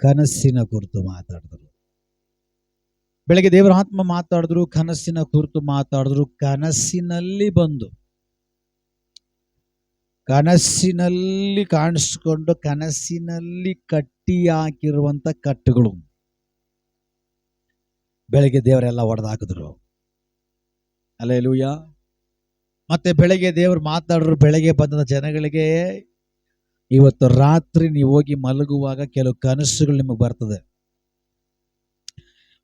ಕನಸಿನ ಕುರಿತು ಮಾತಾಡಿದ್ರು. ಬೆಳಗ್ಗೆ ದೇವರ ಆತ್ಮ ಮಾತಾಡಿದ್ರು, ಕನಸಿನ ಕುರಿತು ಮಾತಾಡಿದ್ರು. ಕನಸಿನಲ್ಲಿ ಕಾಣಿಸ್ಕೊಂಡು ಕನಸಿನಲ್ಲಿ ಕಟ್ಟಿ ಹಾಕಿರುವಂತ ಕಟ್ಟುಗಳು ಬೆಳಗ್ಗೆ ದೇವರೆಲ್ಲ ಹೊಡೆದಾಕಿದ್ರು. ಹಲ್ಲೆಲೂಯಾ. ಮತ್ತೆ ಬೆಳಗ್ಗೆ ದೇವರು ಮಾತಾಡಿದ್ರು. ಬೆಳಗ್ಗೆ ಬಂದ ಜನಗಳಿಗೆ, ಇವತ್ತು ರಾತ್ರಿ ನೀವು ಹೋಗಿ ಮಲಗುವಾಗ ಕೆಲವು ಕನಸುಗಳು ನಿಮಗೆ ಬರ್ತದೆ.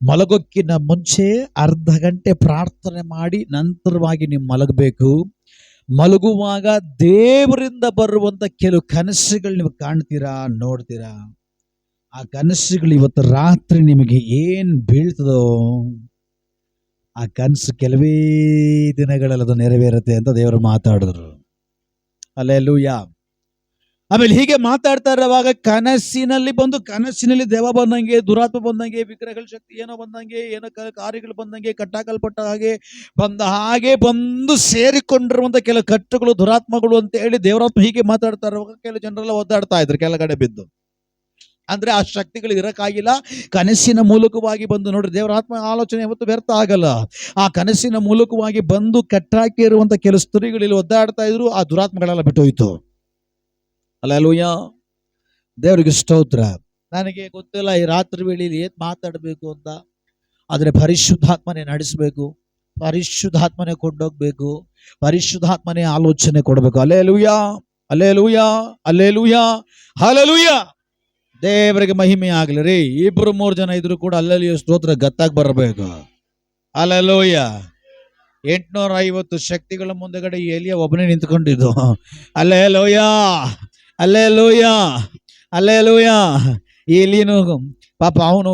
ಮಲಗೋಕ್ಕಿಂತ ಮುಂಚೆ ಅರ್ಧ ಗಂಟೆ ಪ್ರಾರ್ಥನೆ ಮಾಡಿ ನಂತರವಾಗಿ ನೀವು ಮಲಗಬೇಕು. ಮಲಗುವಾಗ ದೇವರಿಂದ ಬರುವಂತ ಕೆಲವು ಕನಸುಗಳು ನೀವು ಕಾಣ್ತೀರಾ, ನೋಡ್ತೀರಾ. ಆ ಕನಸುಗಳು ಇವತ್ತು ರಾತ್ರಿ ನಿಮಗೆ ಏನ್ ಬೀಳ್ತದೋ ಆ ಕನಸು ಕೆಲವೇ ದಿನಗಳಲ್ಲಿ ಅದು ನೆರವೇರುತ್ತೆ ಅಂತ ದೇವರು ಮಾತಾಡಿದ್ರು. ಹಲ್ಲೆಲೂಯಾ. ಆಮೇಲೆ ಹೀಗೆ ಮಾತಾಡ್ತಾ ಇರುವಾಗ ಕನಸಿನಲ್ಲಿ ದೆವ್ವ ಬಂದಂಗೆ, ದುರಾತ್ಮ ಬಂದಂಗೆ, ವಿಗ್ರಹಗಳ ಶಕ್ತಿ ಏನೋ ಬಂದಂಗೆ, ಏನೋ ಕಾರ್ಯಗಳು ಬಂದಂಗೆ, ಕಟ್ಟಾಕಲ್ಪಟ್ಟ ಹಾಗೆ ಬಂದು ಸೇರಿಕೊಂಡಿರುವಂತ ಕೆಲವು ಕಟ್ಟುಗಳು, ದುರಾತ್ಮಗಳು ಅಂತ ಹೇಳಿ ದೇವರಾತ್ಮ ಹೀಗೆ ಮಾತಾಡ್ತಾ ಇರುವಾಗ ಕೆಲವು ಜನರೆಲ್ಲ ಒದ್ದಾಡ್ತಾ ಇದ್ರು ಕೆಳಗಡೆ ಬಿದ್ದು. ಅಂದ್ರೆ ಆ ಶಕ್ತಿಗಳು ಇರಕ್ಕಾಗಿಲ್ಲ. ಕನಸಿನ ಮೂಲಕವಾಗಿ ಬಂದು ನೋಡ್ರಿ, ದೇವರಾತ್ಮ ಆಲೋಚನೆ ಯಾವತ್ತು ವ್ಯರ್ಥ ಆಗಲ್ಲ. ಆ ಕನಸಿನ ಮೂಲಕವಾಗಿ ಬಂದು ಕಟ್ಟಾಕಿ ಇರುವಂತ ಕೆಲವು ಸ್ತ್ರೀಗಳಲ್ಲಿ ಒದ್ದಾಡ್ತಾ ಇದ್ರು. ಆ ದುರಾತ್ಮಗಳೆಲ್ಲ ಬಿಟ್ಟೋಯ್ತು. ಹಲ್ಲೆಲೂಯಾ. ದೇವರಿಗೆ ಸ್ತೋತ್ರ. ನನಗೆ ಗೊತ್ತಿಲ್ಲ ಈ ರಾತ್ರಿ ವೇಳೆಯಲ್ಲಿ ಏನ್ ಮಾತಾಡಬೇಕು ಅಂತ, ಆದ್ರೆ ಪರಿಶುದ್ಧಾತ್ಮನೇ ನಡೆಸಬೇಕು, ಪರಿಶುದ್ಧಾತ್ಮನೇ ಕೊಂಡೋಗ್ಬೇಕು, ಪರಿಶುದ್ಧಾತ್ಮನೇ ಆಲೋಚನೆ ಕೊಡಬೇಕು. Hallelujah, hallelujah, hallelujah, hallelujah. ದೇವರಿಗೆ ಮಹಿಮೆ ಆಗ್ಲಿ ರೀ. 2-3 ಜನ ಇದ್ರು ಕೂಡ ಅಲ್ಲಲ್ಲಿಯೂ ಸ್ತೋತ್ರ ಗತ್ತಾಗಿ ಬರಬೇಕು. ಹಲ್ಲೆಲೂಯಾ. 850 ಶಕ್ತಿಗಳ ಮುಂದೆಗಡೆ ಎಲಿಯ ಒಬ್ಬನೇ ನಿಂತ್ಕೊಂಡಿದ್ದು. Hallelujah, hallelujah, hallelujah. ಎಲಿಯನು ಪಾಪ ಅವನು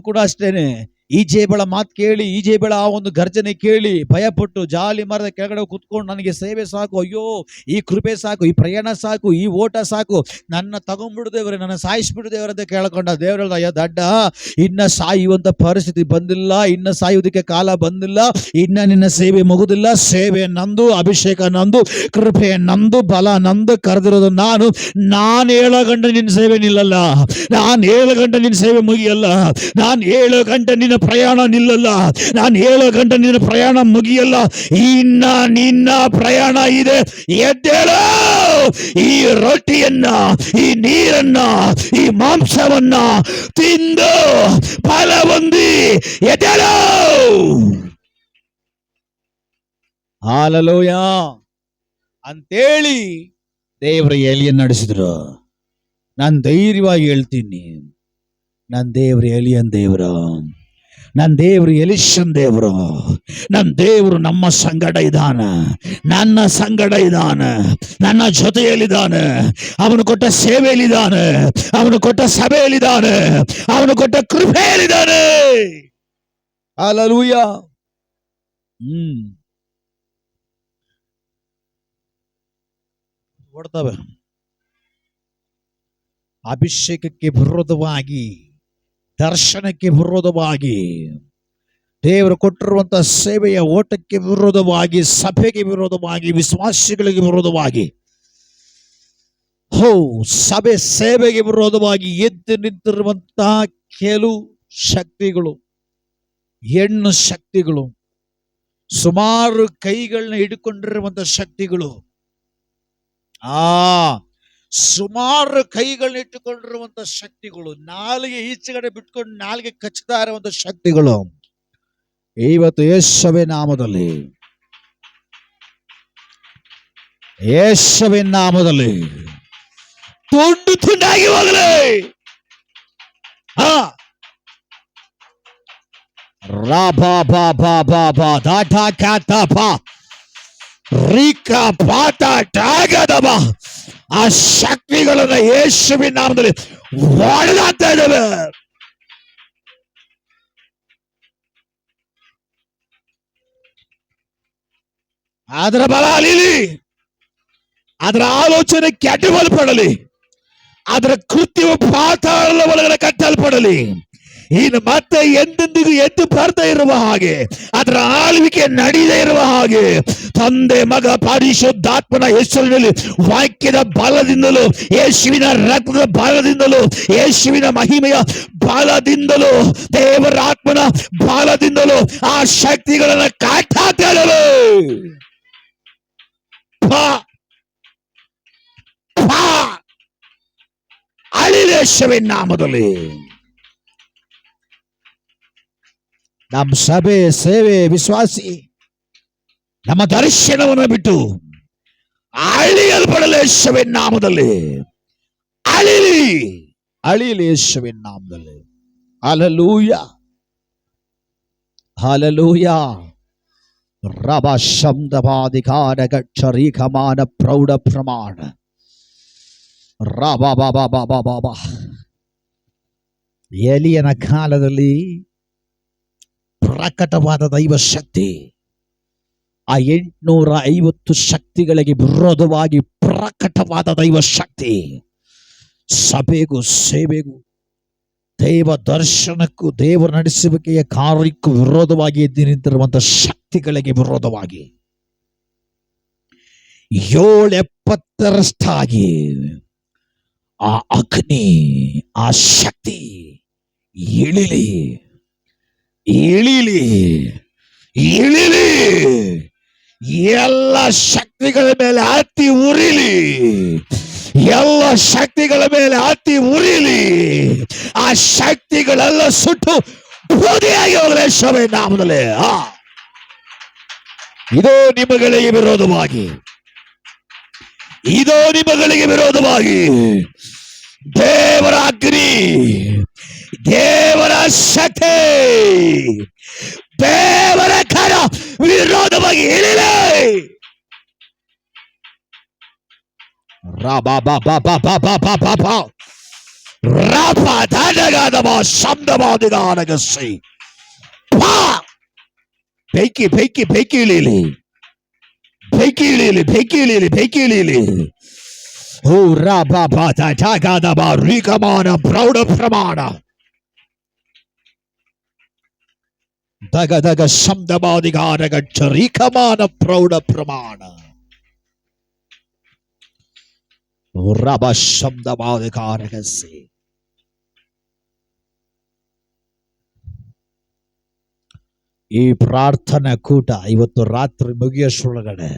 ಕೂಡ ಅಷ್ಟೇನೆ. ಈಜೇಬಳ ಮಾತು ಕೇಳಿ, ಈಜೇಬಳ ಆ ಒಂದು ಗರ್ಜನೆ ಕೇಳಿ ಭಯಪಟ್ಟು ಜಾಲಿ ಮರದ ಕೆಳಗಡೆ ಕುತ್ಕೊಂಡು, ನನಗೆ ಸೇವೆ ಸಾಕು, ಅಯ್ಯೋ ಈ ಕೃಪೆ ಸಾಕು, ಈ ಪ್ರಯಾಣ ಸಾಕು, ಈ ಓಟ ಸಾಕು, ನನ್ನ ತಗೊಂಡ್ಬಿಡುದೇವ್ರೆ, ನನ್ನ ಸಾಯಿಸ್ಬಿಡುದೇವ್ರೆ ಅಂತ ಕೇಳ್ಕೊಂಡ. ದೇವ್ರ ಅಯ್ಯೋ ದಡ್ಡ, ಇನ್ನ ಸಾಯುವಂತ ಪರಿಸ್ಥಿತಿ ಬಂದಿಲ್ಲ, ಇನ್ನ ಸಾಯುವುದಕ್ಕೆ ಕಾಲ ಬಂದಿಲ್ಲ, ಇನ್ನ ನಿನ್ನ ಸೇವೆ ಮುಗುದಿಲ್ಲ. ಸೇವೆ ನಂದು, ಅಭಿಷೇಕ ನಂದು, ಕೃಪೆ ನಂದು, ಬಲ ನಂದು, ಕರೆದಿರೋದು ನಾನು 7 ಗಂಟೆ ನಿನ್ನ ಸೇವೆ ನಿಲ್ಲಲ್ಲ, ನಾನು 7 ಗಂಟೆ ನಿನ್ನ ಸೇವೆ ಮುಗಿಯಲ್ಲ, ನಾನು 7 ಗಂಟೆ ನಿನ್ನ ಪ್ರಯಾಣ ನಿಲ್ಲಲ್ಲ, ನಾನು 7 ಗಂಟೆ ನಿನ್ನ ಪ್ರಯಾಣ ಮುಗಿಯಲ್ಲ. ಇನ್ನ ನಿನ್ನ ಪ್ರಯಾಣ ಇದೆ. ಎದ್ದೇಳು, ಈ ರೊಟ್ಟಿಯನ್ನ, ಈ ನೀರನ್ನ, ಈ ಮಾಂಸವನ್ನ ತಿಂದು ಫಲ ಹೊಂದಿ ಎದ್ದೇಳು. ಹಲ್ಲೆಲೂಯಾ ಅಂತೇಳಿ ದೇವರ ಎಲಿಯನ್ನು ನಡೆಸಿದ್ರು. ನಾನು ಧೈರ್ಯವಾಗಿ ಹೇಳ್ತೀನಿ, ನನ್ನ ದೇವರು ಎಲಿಯನ್ ದೇವರು, ನನ್ನ ದೇವರು ಎಲಿಷನ್ ದೇವರು, ನನ್ನ ದೇವರು ನಮ್ಮ ಸಂಗಡ ಇದ್ದಾನೆ, ನನ್ನ ಸಂಗಡ ಇದ್ದಾನೆ, ನನ್ನ ಜೊತೆಯಲ್ಲಿದ್ದಾನೆ. ಅವನು ಕೊಟ್ಟ ಸೇವೆಯಲ್ಲಿದ್ದಾನೆ, ಅವನು ಕೊಟ್ಟ ಸಭೆಯಲ್ಲಿದ್ದಾನೆ, ಅವನು ಕೊಟ್ಟ ಕೃಪೆಯಲ್ಲಿದ್ದಾನೆ. ಹಲ್ಲೆಲೂಯಾ. ಓಡ್ತವೆ. ಅಭಿಷೇಕಕ್ಕೆ ವಿರೋಧವಾಗಿ, ದರ್ಶನಕ್ಕೆ ವಿರೋಧವಾಗಿ, ದೇವರು ಕೊಟ್ಟಿರುವಂತಹ ಸೇವೆಯ ಓಟಕ್ಕೆ ವಿರೋಧವಾಗಿ, ಸಭೆಗೆ ವಿರೋಧವಾಗಿ, ವಿಶ್ವಾಸಿಗಳಿಗೆ ವಿರೋಧವಾಗಿ, ಸಭೆ ಸೇವೆಗೆ ವಿರೋಧವಾಗಿ ಎದ್ದು ನಿಂತಿರುವಂತಹ ಕೆಲವು ಶಕ್ತಿಗಳು, ಹೆಣ್ಣು ಶಕ್ತಿಗಳು, ಸುಮಾರು ಕೈಗಳನ್ನ ಹಿಡ್ಕೊಂಡಿರುವಂತಹ ಶಕ್ತಿಗಳು, ಸುಮಾರು ಕೈಗಳನ್ನ ಇಟ್ಟುಕೊಂಡಿರುವಂತ ಶಕ್ತಿಗಳು, ನಾಲಿಗೆ ಈಚೆಗಡೆ ಬಿಟ್ಕೊಂಡು ನಾಲಿಗೆ ಕಚ್ಚುತ್ತಾ ಇರುವಂತ ಶಕ್ತಿಗಳು ಇವತ್ತು ಯೇಸುವಿನ ನಾಮದಲ್ಲಿ, ಯೇಸುವಿನ ನಾಮದಲ್ಲಿ ತುಂಡು ತುಂಡಾಗಿ ಹೋಗಲಿ. ರಾಬಾ ಬಾ ಬಾ ಬಾ ಬಾ ದಾಟಾ ಕಾತಾ ಬಾ ರೀಕಾ ಪಾತ ಟಾಗದಬ. ಆ ಶಕ್ತಿಗಳನ್ನ ಯೇಸುವಿನ ನಾಮದಲ್ಲಿ ಹೊಡೆದಾಗ್ತಾ ಇದ್ದಾವೆ. ಅದರ ಬಲ ಅಲಿಲಿ, ಅದರ ಆಲೋಚನೆ ಕೆಟ್ಟಬಲ್ಪಡಲಿ, ಅದರ ಕೃತ್ಯವು ಪಾತಾಳದ ಒಳಗಡೆ ಕಟ್ಟಲ್ಪಡಲಿ. ಇನ್ನು ಮತ್ತೆ ಎಂದೆಂದಿಗೂ ಎದ್ದು ಬರ್ತಾ ಇರುವ ಹಾಗೆ, ಅದರ ಆಳ್ವಿಕೆ ನಡೆಯದೇ ಇರುವ ಹಾಗೆ, ತಂದೆ ಮಗ ಪರಿಶುದ್ಧಾತ್ಮನ ಹೆಸರಿನಲ್ಲಿ ವಾಕ್ಯದ ಬಲದಿಂದಲೂ, ಯೇಸುವಿನ ರಕ್ತದ ಬಲದಿಂದಲೂ, ಯೇಸುವಿನ ಮಹಿಮೆಯ ಬಲದಿಂದಲೂ, ದೇವರ ಆತ್ಮನ ಬಲದಿಂದಲೂ ಆ ಶಕ್ತಿಗಳನ್ನು ಕಾಟಾಕಲು ಅಳಿಲೇಶವಿನ ನಾಮದಲ್ಲಿ ನಮ್ಮ ಸಭೆ, ಸೇವೆ, ವಿಶ್ವಾಸಿ ನಮ್ಮ ದರ್ಶನವನ್ನು ಬಿಟ್ಟು ಅಳಿಯಲ್ಪಡಲು ಯೇಸುವಿನ ನಾಮದಲ್ಲಿ ಅಳಿಲಿ ಯೇಸುವಿನ ನಾಮದಲ್ಲಿ. Hallelujah, hallelujah. ರಬ ಶಬ್ದವಾದಿಕಾರ ಗಚ್ಚರೀಕಮಾನ ಪ್ರೌಢ ಪ್ರಮಾಣ ರಬ ಬಾಬಾ ಬಾಬಾ ಬಾಬಾ. ಎಲಿಯನ ಕಾಲದಲ್ಲಿ ಪ್ರಕಟವಾದ ದೈವ ಶಕ್ತಿ ಆ 850 ಶಕ್ತಿಗಳಿಗೆ ವಿರೋಧವಾಗಿ ಪ್ರಕಟವಾದ ದೈವ ಶಕ್ತಿ ಸಭೆಗೂ, ಸೇವೆಗೂ, ದೈವ ದರ್ಶನಕ್ಕೂ, ದೇವರ ನಡೆಸುವಿಕೆಯ ಕಾರ್ಯಕ್ಕೂ ವಿರೋಧವಾಗಿ ಎದ್ದು ನಿಂತಿರುವಂತಹ ಶಕ್ತಿಗಳಿಗೆ ವಿರೋಧವಾಗಿ 770ರಷ್ಟಾಗಿ ಆ ಅಗ್ನಿ, ಆ ಶಕ್ತಿ ಇಳಿಲಿ ಇಳಿಲಿ ಇಳಿಲಿ, ಎಲ್ಲ ಶಕ್ತಿಗಳ ಮೇಲೆ ಹತ್ತಿ ಉರಿಲಿ, ಎಲ್ಲ ಶಕ್ತಿಗಳ ಮೇಲೆ ಹತ್ತಿ ಉರಿಲಿ. ಆ ಶಕ್ತಿಗಳೆಲ್ಲ ಸುಟ್ಟು ಬೂದಿಯಾಗಿ ಹೋಗಲೇ ಯೇಸುವಿನ ನಾಮದಲ್ಲಿ. ಇದೋ ನಿಮಗಳಿಗೆ ವಿರೋಧವಾಗಿ, ಇದೋ ನಿಮಗಳಿಗೆ ವಿರೋಧವಾಗಿ ದೇವರ ಅಗ್ನಿ, ದೇವರ ಶಕ್ತಿ, ದೇವರ ಕರ ವಿರೋಧವಾಗಿ ಇಳಿಲಿ. ಬೆಂಕಿ ಬೆಂಕಿ ಬೆಂಕಿ ಇಳಿಲಿ, ಬೆಂಕಿ ಇಳಿಲಿ, ಬೆಂಕಿ ಇಳಿಲಿ, ಬೆಂಕಿ ಇಳಿಲಿ. ಓ ರೀಕಮಾನ ಪ್ರೌಢ ಪ್ರಮಾಣ ದಗ ದಗ ಶಬ್ದವಾದಿಗಾರ ಗಚ್ಚ ರೀಕಮಾನ ಪ್ರೌಢ ಪ್ರಮಾಣ ರಬ ಶಬ್ದವಾದಿಗಾರಗಸಿ. ಈ ಪ್ರಾರ್ಥನಾ ಕೂಟ ಇವತ್ತು ರಾತ್ರಿ ಮುಗಿಯೋಷ್ರೊಳಗಡೆ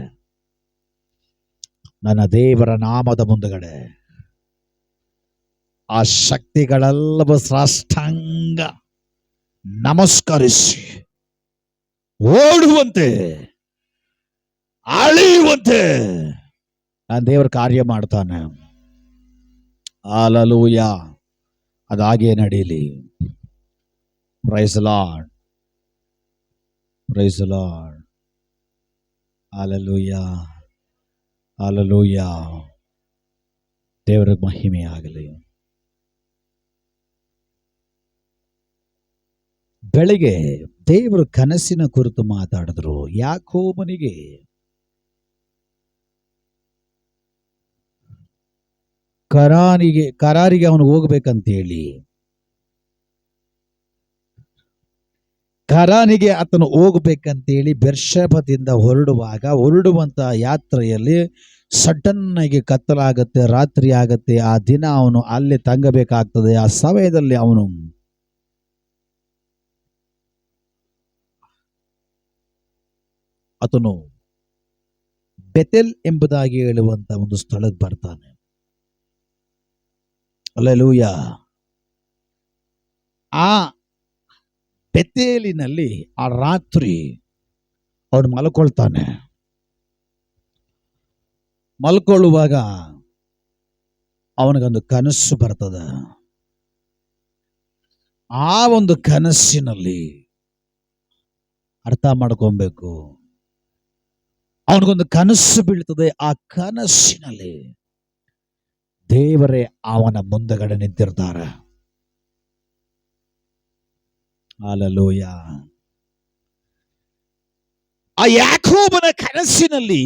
ನನ್ನ ದೇವರ ನಾಮದ ಮುಂದುಗಡೆ ಆ ಶಕ್ತಿಗಳೆಲ್ಲವೂ ಸಾಷ್ಟಾಂಗ ನಮಸ್ಕರಿಸಿ ಓಡುವಂತೆ, ಅಳಿಯುವಂತೆ ನಾನು ದೇವರ ಕಾರ್ಯ ಮಾಡ್ತಾನೆ. ಹಲ್ಲೆಲೂಯಾ. ಅದಾಗೆ ನಡೀಲಿ. Praise lord, praise lord. Hallelujah, hallelujah. ದೇವರ ಮಹಿಮೆ ಆಗಲಿ. ಬೆಳಿಗ್ಗೆ ದೇವರು ಕನಸಿನ ಕುರಿತು ಮಾತಾಡಿದ್ರು. ಯಾಕೋಬನಿಗೆ ಕರಾರಿಗೆ ಅವನು ಹೋಗ್ಬೇಕಂತೇಳಿ, ಕರಾನಿಗೆ ಆತನು ಹೋಗ್ಬೇಕಂತೇಳಿ ಬೆರ್ಷೆಬದಿಂದ ಹೊರಡುವಂತ ಯಾತ್ರೆಯಲ್ಲಿ ಸಡನ್ ಆಗಿ ಕತ್ತಲಾಗತ್ತೆ, ರಾತ್ರಿ ಆಗತ್ತೆ. ಆ ದಿನ ಅವನು ಅಲ್ಲಿ ತಂಗಬೇಕಾಗ್ತದೆ. ಆ ಸಮಯದಲ್ಲಿ ಆತನು ಬೆತೆಲ್ ಎಂಬುದಾಗಿ ಹೇಳುವಂತ ಒಂದು ಸ್ಥಳಕ್ಕೆ ಬರ್ತಾನೆ. ಹಲ್ಲೆಲೂಯಾ. ಆ ಬೆತೇಲಿನಲ್ಲಿ ಆ ರಾತ್ರಿ ಅವನು ಮಲ್ಕೊಳ್ತಾನೆ. ಮಲ್ಕೊಳ್ಳುವಾಗ ಅವನಿಗೊಂದು ಕನಸು ಬರ್ತದ. ಆ ಒಂದು ಕನಸಿನಲ್ಲಿ ಅರ್ಥ ಮಾಡ್ಕೊಬೇಕು. ಅವನಿಗೊಂದು ಕನಸು ಬೀಳ್ತದೆ. ಆ ಕನಸಿನಲ್ಲಿ ದೇವರೇ ಅವನ ಮುಂದಗಡೆ ನಿಂತಿರ್ತಾರೆ. ಹಲ್ಲೆಲೂಯಾ. ಆ ಯಾಕೋಬನ ಕನಸಿನಲ್ಲಿ,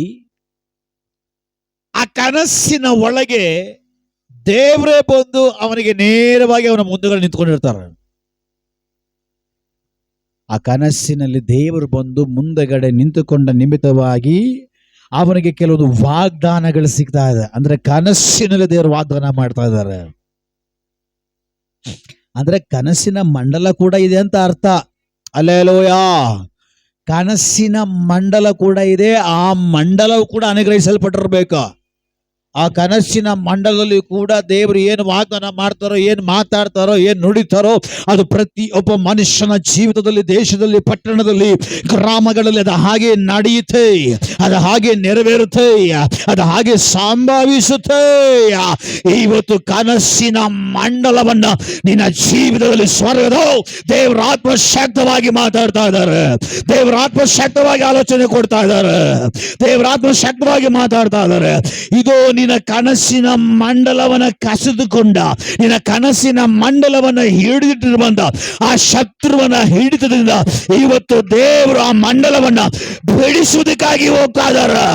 ಆ ಕನಸಿನ ಒಳಗೆ ದೇವರೇ ಬಂದು ಅವನಿಗೆ ನೇರವಾಗಿ ಅವನ ಮುಂದಗಡೆ ನಿಂತ್ಕೊಂಡಿರ್ತಾರೆ. ಆ ಕನಸಿನಲ್ಲಿ ದೇವರು ಬಂದು ಮುಂದೆಗಡೆ ನಿಂತುಕೊಂಡ ನಿಮಿತ್ತವಾಗಿ ಅವನಿಗೆ ಕೆಲವೊಂದು ವಾಗ್ದಾನಗಳು ಸಿಗ್ತಾ ಇದೆ. ಅಂದ್ರೆ ಕನಸಿನಲ್ಲಿ ದೇವರು ವಾಗ್ದಾನ ಮಾಡ್ತಾ ಇದ್ದಾರೆ. ಅಂದ್ರೆ ಕನಸಿನ ಮಂಡಲ ಕೂಡ ಇದೆ ಅಂತ ಅರ್ಥ. ಹಲ್ಲೆಲೂಯ. ಕನಸಿನ ಮಂಡಲ ಕೂಡ ಇದೆ. ಆ ಮಂಡಲವು ಕೂಡ ಅನುಗ್ರಹಿಸಲ್ಪಟ್ಟಿರ್ಬೇಕು. ಆ ಕನಸಿನ ಮಂಡಲದಲ್ಲಿ ಕೂಡ ದೇವರು ಏನು ವಾಗ್ದಾನ ಮಾಡ್ತಾರೋ, ಏನು ಮಾತಾಡ್ತಾರೋ, ಏನು ನುಡಿತಾರೋ ಅದು ಪ್ರತಿಯೊಬ್ಬ ಮನುಷ್ಯನ ಜೀವಿತದಲ್ಲಿ, ದೇಶದಲ್ಲಿ, ಪಟ್ಟಣದಲ್ಲಿ, ಗ್ರಾಮಗಳಲ್ಲಿ ಅದು ಹಾಗೆ ನಡೆಯುತ್ತೆ, ಅದು ಹಾಗೆ ನೆರವೇರುತ್ತೆ, ಅದು ಹಾಗೆ ಸಂಭವಿಸುತ್ತೆ. ಇವತ್ತು ಕನಸಿನ ಮಂಡಲವನ್ನ ನಿನ್ನ ಜೀವಿತದಲ್ಲಿ ಸ್ವರ್ಗದ ದೇವರ ಆತ್ಮ ಶಕ್ತವಾಗಿ ಮಾತಾಡ್ತಾ ಇದ್ದಾರೆ. ದೇವರ ಆತ್ಮ ಶಕ್ತವಾಗಿ ಆಲೋಚನೆ ಕೊಡ್ತಾ ಇದ್ದಾರೆ. ದೇವರ ಆತ್ಮ ಶಕ್ತವಾಗಿ ಮಾತಾಡ್ತಾ ಇದ್ದಾರೆ. ಇದು ನಿನ್ನ ಕನಸಿನ ಮಂಡಲವನ್ನ ಕಸಿದುಕೊಂಡ, ನಿನ್ನ ಕನಸಿನ ಮಂಡಲವನ್ನ ಹಿಡಿದಿಟ್ಟಿರುವಂತ ಆ ಶತ್ರುವನ ಹಿಡಿತದಿಂದ ಇವತ್ತು ದೇವರು ಆ ಮಂಡಲವನ್ನ ಬಿಡಿಸುವುದಕ್ಕಾಗಿ ಹೋಗ್ತಾ ಇದ್ದಾರೆ.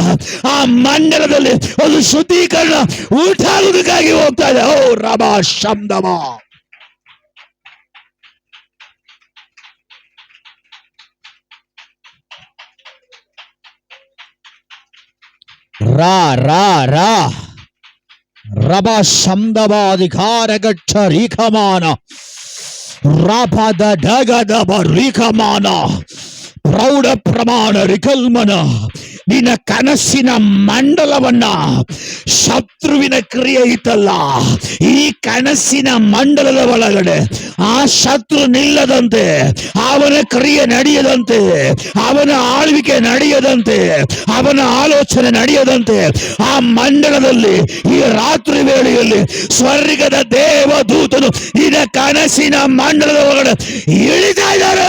ಆ ಮಂಡಲದಲ್ಲಿ ಒಂದು ಶುದ್ಧೀಕರಣ ಉಂಟಾಗುವುದಕ್ಕಾಗಿ ಹೋಗ್ತಾ ಇದೆ. ಓ ರಬಾ ಶಬ್ದಮ. ರಾ ರಾ ರಾ ರಬ ಶಬ್ದವಾಧಿಕಾರ ಗಚ್ಚ ರೀಖಮಾನ ರಾಪದ ಡಗದಬ ರೀಖಮಾನ ಪ್ರೌಢ ಪ್ರಮಾಣ ರಿಕಲ್ಮನ. ನಿನ್ನ ಕನಸಿನ ಮಂಡಲವನ್ನ ಶತ್ರುವಿನ ಕ್ರಿಯೆ ಇತ್ತಲ್ಲ, ಈ ಕನಸಿನ ಮಂಡಲದ ಒಳಗಡೆ ಆ ಶತ್ರು ನಿಲ್ಲದಂತೆ, ಅವನ ಕ್ರಿಯೆ ನಡೆಯದಂತೆ, ಅವನ ಆಳ್ವಿಕೆ ನಡೆಯದಂತೆ, ಅವನ ಆಲೋಚನೆ ನಡೆಯದಂತೆ ಆ ಮಂಡಲದಲ್ಲಿ ಈ ರಾತ್ರಿ ವೇಳೆಯಲ್ಲಿ ಸ್ವರ್ಗದ ದೇವದೂತನು ನಿನ್ನ ಕನಸಿನ ಮಂಡಲದ ಒಳಗಡೆ ಇಳಿತಾ ಇದ್ದಾರೆ.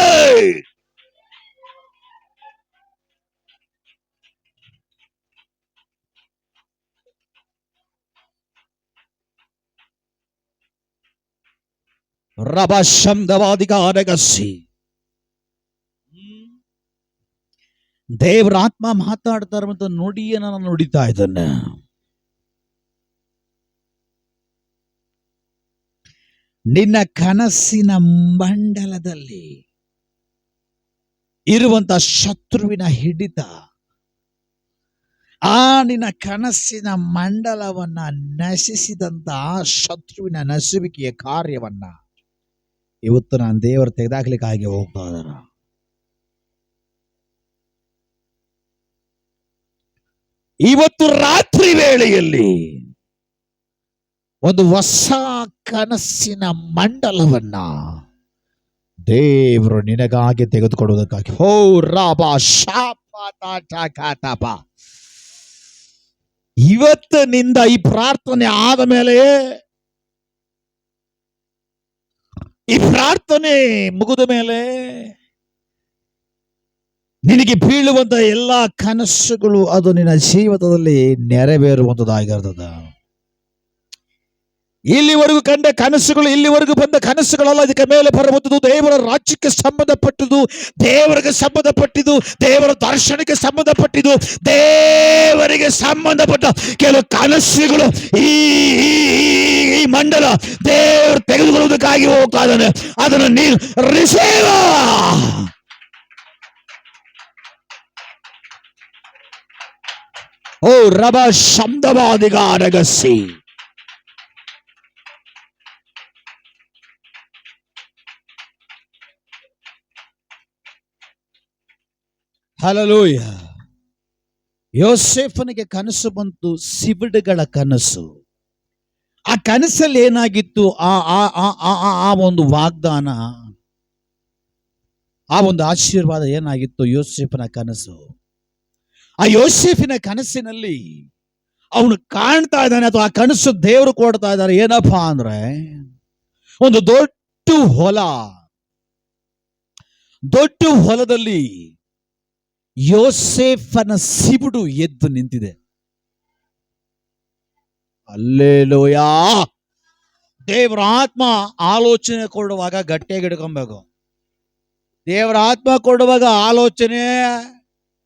ರಬ ಶಬ್ದವಾದಿಗಾರಗಸಿ. ದೇವರ ಆತ್ಮ ಮಾತಾಡ್ತಾ ಇರುವಂತ ನುಡಿಯ ನಾನು ನುಡಿತಾ ಇದ್ದಾನೆ. ನಿನ್ನ ಕನಸಿನ ಮಂಡಲದಲ್ಲಿ ಇರುವಂತ ಶತ್ರುವಿನ ಹಿಡಿತ, ಆ ನಿನ್ನ ಕನಸಿನ ಮಂಡಲವನ್ನ ನಶಿಸಿದಂತ ಶತ್ರುವಿನ ನಸುವಿಕೆಯ ಕಾರ್ಯವನ್ನ ಇವತ್ತು ನಾನು ದೇವರು ತೆಗೆದಾಕ್ಲಿಕ್ಕಾಗಿ ಹೋಗ್ತಾ ಇದ್ದಾರ. ಇವತ್ತು ರಾತ್ರಿ ವೇಳೆಯಲ್ಲಿ ಒಂದು ಹೊಸ ಕನಸಿನ ಮಂಡಲವನ್ನ ದೇವರು ನಿನಗಾಗಿ ತೆಗೆದುಕೊಡುವುದಕ್ಕಾಗಿ ಹೋ ರಾಬಾ ಶಾಪ. ಇವತ್ತಿನಿಂದ ಈ ಪ್ರಾರ್ಥನೆ ಆದ ಮೇಲೆ, ಈ ಪ್ರಾರ್ಥನೆ ಮುಗಿದ ಮೇಲೆ ನಿನಗೆ ಬೀಳುವಂತ ಎಲ್ಲಾ ಕನಸುಗಳು ಅದು ನಿನ್ನ ಜೀವಿತದಲ್ಲಿ ನೆರವೇರುವಂತದ್ದಾಗಿರ್ತದ. ಇಲ್ಲಿವರೆಗೂ ಕಂಡ ಕನಸುಗಳು, ಇಲ್ಲಿವರೆಗೂ ಬಂದ ಕನಸುಗಳಲ್ಲ, ಇದಕ್ಕೆ ಮೇಲೆ ಬರುವಂಥದ್ದು ದೇವರ ರಾಜ್ಯಕ್ಕೆ ಸಂಬಂಧಪಟ್ಟದ್ದು, ದೇವರಿಗೆ ಸಂಬಂಧಪಟ್ಟಿದ್ದು, ದೇವರ ದರ್ಶನಕ್ಕೆ ಸಂಬಂಧಪಟ್ಟಿದ್ದು, ದೇವರಿಗೆ ಸಂಬಂಧಪಟ್ಟ ಕೆಲವು ಕನಸುಗಳು ಈ ಮಂಡಲ ದೇವರು ತೆಗೆದುಕೊಳ್ಳುವುದಕ್ಕಾಗಿ ಹೋಗ್ತಾ ಇದ್ದಾನೆ. ಅದನ್ನು ನೀನು ರಿಸೀವ್. ಓ ರಬ ಶಬ್ದವಾದಿಗಾರಗಸಿ. ಹಲ್ಲೆಲೂಯ. ಯೋಸೇಫನಿಗೆ ಕನಸು ಬಂತು, ಸಿಬಿಡುಗಳ ಕನಸು. ಆ ಕನಸಲ್ಲಿ ಏನಾಗಿತ್ತು? ಆ ಒಂದು ವಾಗ್ದಾನ, ಆ ಒಂದು ಆಶೀರ್ವಾದ ಏನಾಗಿತ್ತು? ಯೋಸೇಫನ ಕನಸು. ಆ ಯೋಸೇಫಿನ ಕನಸಿನಲ್ಲಿ ಅವನು ಕಾಣ್ತಾ ಇದ್ದಾನೆ, ಅಥವಾ ಆ ಕನಸು ದೇವರು ಕೊಡ್ತಾ ಇದ್ದಾರೆ. ಏನಪ್ಪಾ ಅಂದ್ರೆ, ಒಂದು ದೊಡ್ಡ ಹೊಲ, ದೊಡ್ಡ ಹೊಲದಲ್ಲಿ ಯೋಸೇಫನ ಸಿಬಿಡು ಎದ್ದು ನಿಂತಿದೆ. ಹಲ್ಲೆಲೂಯ. ದೇವರ ಆತ್ಮ ಆಲೋಚನೆ ಕೊಡುವಾಗ ಗಟ್ಟಿಯಾಗಿ ಹಿಡ್ಕೊಬೇಕು. ದೇವರ ಆತ್ಮ ಕೊಡುವಾಗ ಆಲೋಚನೆ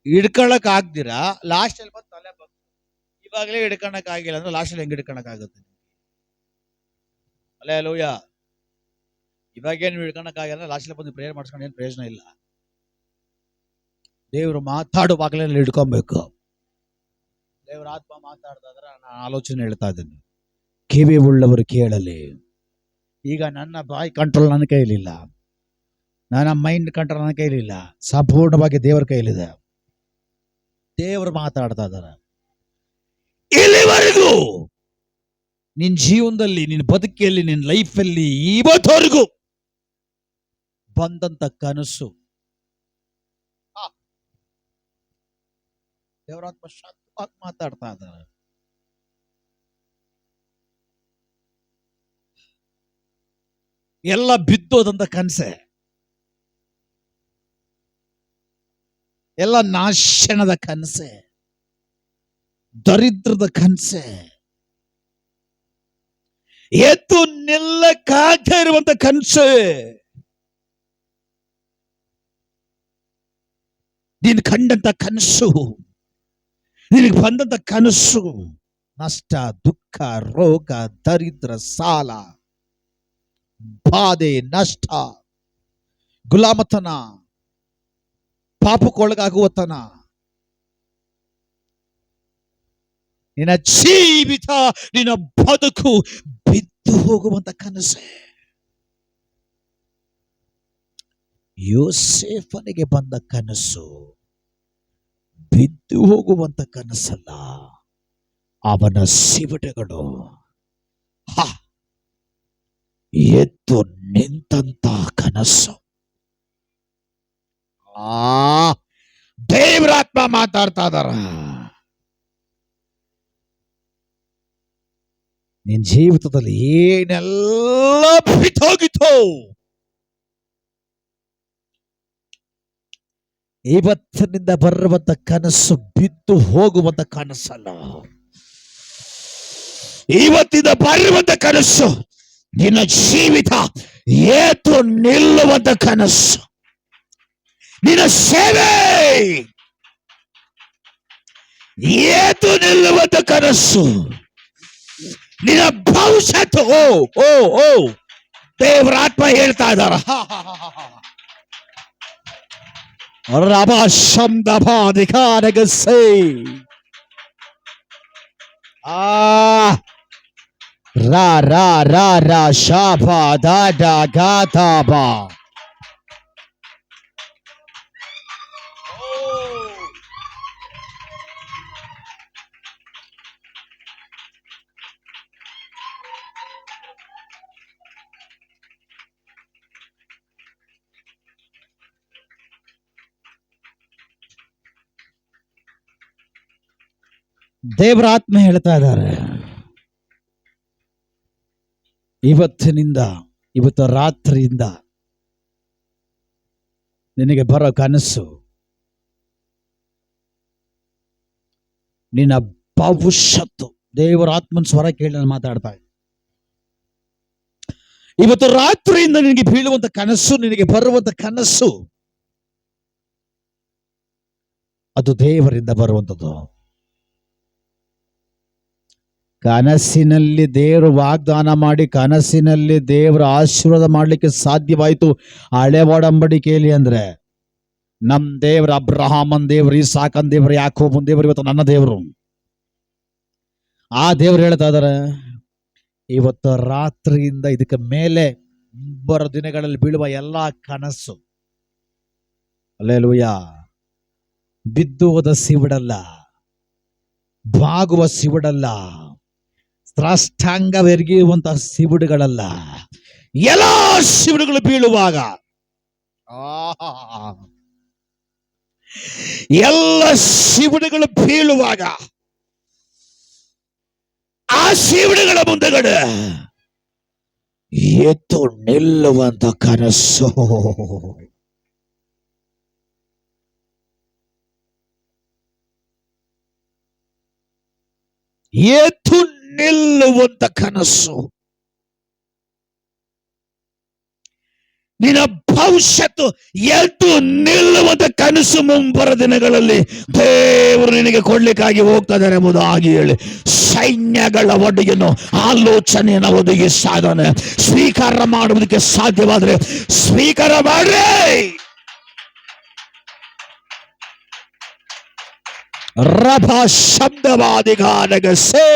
ಹಿಡ್ಕೊಳಕ್ ಆಗ್ದಿರಾ ಲಾಸ್ಟ್ ಅಲ್ಲಿ ಬಂದು ತಲೆ ಬಂತು, ಇವಾಗಲೇ ಹಿಡ್ಕೊಳಕ್ ಆಗಿಲ್ಲ ಅಂದ್ರೆ ಲಾಸ್ಟ್ ಅಲ್ಲಿ ಹೆಂಗ್ ಹಿಡ್ಕೊಳಕ್ ಆಗುತ್ತೆ? ಹಲ್ಲೆಲೂಯ. ಇವಾಗೇನು ಹಿಡ್ಕೊಳಕ್ ಆಗಿಲ್ಲ, ಲಾಸ್ಟ್ ಅಲ್ಲಿ ಬಂದು ಪ್ರೇಯರ್ ಮಾಡಿಸ್ಕೊಂಡು ಏನು ಪ್ರಯೋಜನ ಇಲ್ಲ. ದೇವರು ಮಾತಾಡುವಾಗಲೇ ಹಿಡ್ಕೊಬೇಕು. ದೇವರ ಆತ್ಮ ಮಾತಾಡ್ತಾ ಇದ್ರೆ ನಾನು ಆಲೋಚನೆ ಹೇಳ್ತಾ ಇದ್ದೀನಿ, ಕಿವಿ ಉಳ್ಳವರು ಕೇಳಲಿ. ಈಗ ನನ್ನ ಬಾಯಿ ಕಂಟ್ರೋಲ್ ನನ್ನ ಕೈಲಿಲ್ಲ, ನನ್ನ ಮೈಂಡ್ ಕಂಟ್ರೋಲ್ ನನ್ನ ಕೈಲಿಲ್ಲ, ಸಂಪೂರ್ಣವಾಗಿ ದೇವರ ಕೈಲಿದೆ. ದೇವರು ಮಾತಾಡ್ತಾ ಇದ್ದಾರೆ. ಇಲ್ಲಿವರೆಗೂ ನಿನ್ನ ಜೀವನದಲ್ಲಿ, ನಿನ್ನ ಬದುಕಿಯಲ್ಲಿ, ನಿನ್ನ ಲೈಫಲ್ಲಿ ಇವತ್ತವರೆಗೂ ಬಂದಂತ ಕನಸು ದೇವರಾತ್ಮ ಶಕ್ತವಾಗಿ ಮಾತಾಡ್ತಾ ಇದ್ದಾರೆ. ಎಲ್ಲ ಬಿದ್ದೋದಂತ ಕನಸೆ, ಎಲ್ಲ ನಾಶನದ ಕನಸೆ, ದರಿದ್ರದ ಕನಸೆ, ಎದ್ದು ನಿಲ್ಲಕ್ಕಾಗದೇ ಇರುವಂತ ಕನಸೆ, ನೀನು ಕಂಡಂತ ಕನಸು, ನಿನಗೆ ಬಂದಂತ ಕನಸು, ನಷ್ಟ, ದುಃಖ, ರೋಗ, ದರಿದ್ರ, ಸಾಲ, ಬಾಧೆ, ನಷ್ಟ, ಗುಲಾಮತನ, ಪಾಪಕ್ಕೊಳಗಾಗುವತನ, ನಿನ್ನ ಜೀವಿತ, ನಿನ್ನ ಬದುಕು ಬಿದ್ದು ಹೋಗುವಂತ ಕನಸೆ. ಯೋಸೇಫನಿಗೆ ಬಂದ ಕನಸು ಬಿದ್ದು ಹೋಗುವಂತ ಕನಸಲ್ಲ, ಅವನ ಸಿವಟೆಗಳು ಎದ್ದು ನಿಂತಂತ ಕನಸು. ದೇವರಾತ್ಮ ಮಾತಾಡ್ತಾ ಇದಾರ. ನಿನ್ ಜೀವಿತದಲ್ಲಿ ಏನೆಲ್ಲ ಬಿಟ್ಟೋಗಿತ್ತು, ಇವತ್ತಿನಿಂದ ಬರುವಂತ ಕನಸು ಬಿದ್ದು ಹೋಗುವಂತ ಕನಸಲ್ಲ. ಇವತ್ತಿಂದ ಬರುವಂತ ಕನಸು ನಿನ್ನ ಜೀವಿತ ಏತು ನಿಲ್ಲುವಂತ ಕನಸು, ನಿನ್ನ ಸೇವೆ ಏತು ನಿಲ್ಲುವಂತ ಕನಸು, ನಿನ್ನ ಭವಿಷ್ಯತ್ತು. ಓ ಓ ಓ ದೇವರಾತ್ಮ ಹೇಳ್ತಾ ಇದ್ದಾರ. ರಾ ರಾ ರಾ ರಾ ಶಾಬಾ ದಾ ಡಾ ಗಾ ತಾ ಬಾ. ದೇವರ ಆತ್ಮ ಹೇಳ್ತಾ ಇದ್ದಾರೆ, ಇವತ್ತಿನಿಂದ, ಇವತ್ತು ರಾತ್ರಿಯಿಂದ ನಿನಗೆ ಬರೋ ಕನಸು ನಿನ್ನ ಭವಿಷ್ಯತ್ತು. ದೇವರ ಆತ್ಮನ ಸ್ವರ ಕೇಳಿ ನಾನು ಮಾತಾಡ್ತಾ ಇದ್ದೆ. ಇವತ್ತು ರಾತ್ರಿಯಿಂದ ನಿನಗೆ ಬೀಳುವಂತ ಕನಸು, ನಿನಗೆ ಬರುವಂತ ಕನಸು, ಅದು ದೇವರಿಂದ ಬರುವಂಥದ್ದು. ಕನಸಿನಲ್ಲಿ ದೇವರು ವಾಗ್ದಾನ ಮಾಡಿ, ಕನಸಿನಲ್ಲಿ ದೇವರ ಆಶೀರ್ವಾದ ಮಾಡಲಿಕ್ಕೆ ಸಾಧ್ಯವಾಯಿತು ಹಳೆ ಒಡಂಬಡಿಕೆಯಲ್ಲಿ. ಅಂದ್ರೆ ನಮ್ ದೇವ್ರ ಅಬ್ರಹಾಮನ್ ದೇವ್ರು, ಇಸಾಕನ್ ದೇವ್ರು, ಯಾಕೋಬನ್ ದೇವ್ರು, ಇವತ್ತು ನನ್ನ ದೇವರು. ಆ ದೇವ್ರು ಹೇಳ್ತಾ ಇದಾರೆ, ಇವತ್ತು ರಾತ್ರಿಯಿಂದ ಇದಕ್ಕೆ ಮೇಲೆ ಬರೋ ದಿನಗಳಲ್ಲಿ ಬೀಳುವ ಎಲ್ಲಾ ಕನಸು, ಹಲ್ಲೆಲೂಯಾ, ಬಿದ್ದು ಹೋದ ಸಿವಿಡಲ್ಲ, ಬಾಗುವ ಸಿವಿಡಲ್ಲ, ಸಾಷ್ಟಾಂಗವೆರಗಿರುವಂತಹ ಸಿವುಡುಗಳಲ್ಲ, ಎಲ್ಲ ಸಿವುಡುಗಳು ಬೀಳುವಾಗ, ಎಲ್ಲ ಸಿವುಡುಗಳು ಬೀಳುವಾಗ ಆ ಸಿವುಡುಗಳ ಮುಂದೆಗಡೆ ಎದ್ದು ನಿಲ್ಲುವಂತ ಕನಸು. ಎದ್ದು ನಿಲ್ಲುವಂತ ಕನಸು, ನಿನ್ನ ಭವಿಷ್ಯತ್ತು ಎದ್ದು ನಿಲ್ಲುವಂತ ಕನಸು ಮುಂಬರ ದಿನಗಳಲ್ಲಿ ದೇವರು ನಿನಗೆ ಕೊಡ್ಲಿಕ್ಕಾಗಿ ಹೋಗ್ತಾ ಇದ್ದಾರೆ ಎಂಬುದಾಗಿ ಹೇಳಿ, ಸೈನ್ಯಗಳ ಒಡೆಯನು ಆಲೋಚನೆಯನ್ನು ಒದಗಿಸಾದನೆ. ಸ್ವೀಕಾರ ಮಾಡುವುದಕ್ಕೆ ಸಾಧ್ಯವಾದ್ರೆ ಸ್ವೀಕಾರ ಮಾಡ್ರಿ. ರಭ ಶಬ್ದವಾದಿಗಾನಗಸೆ.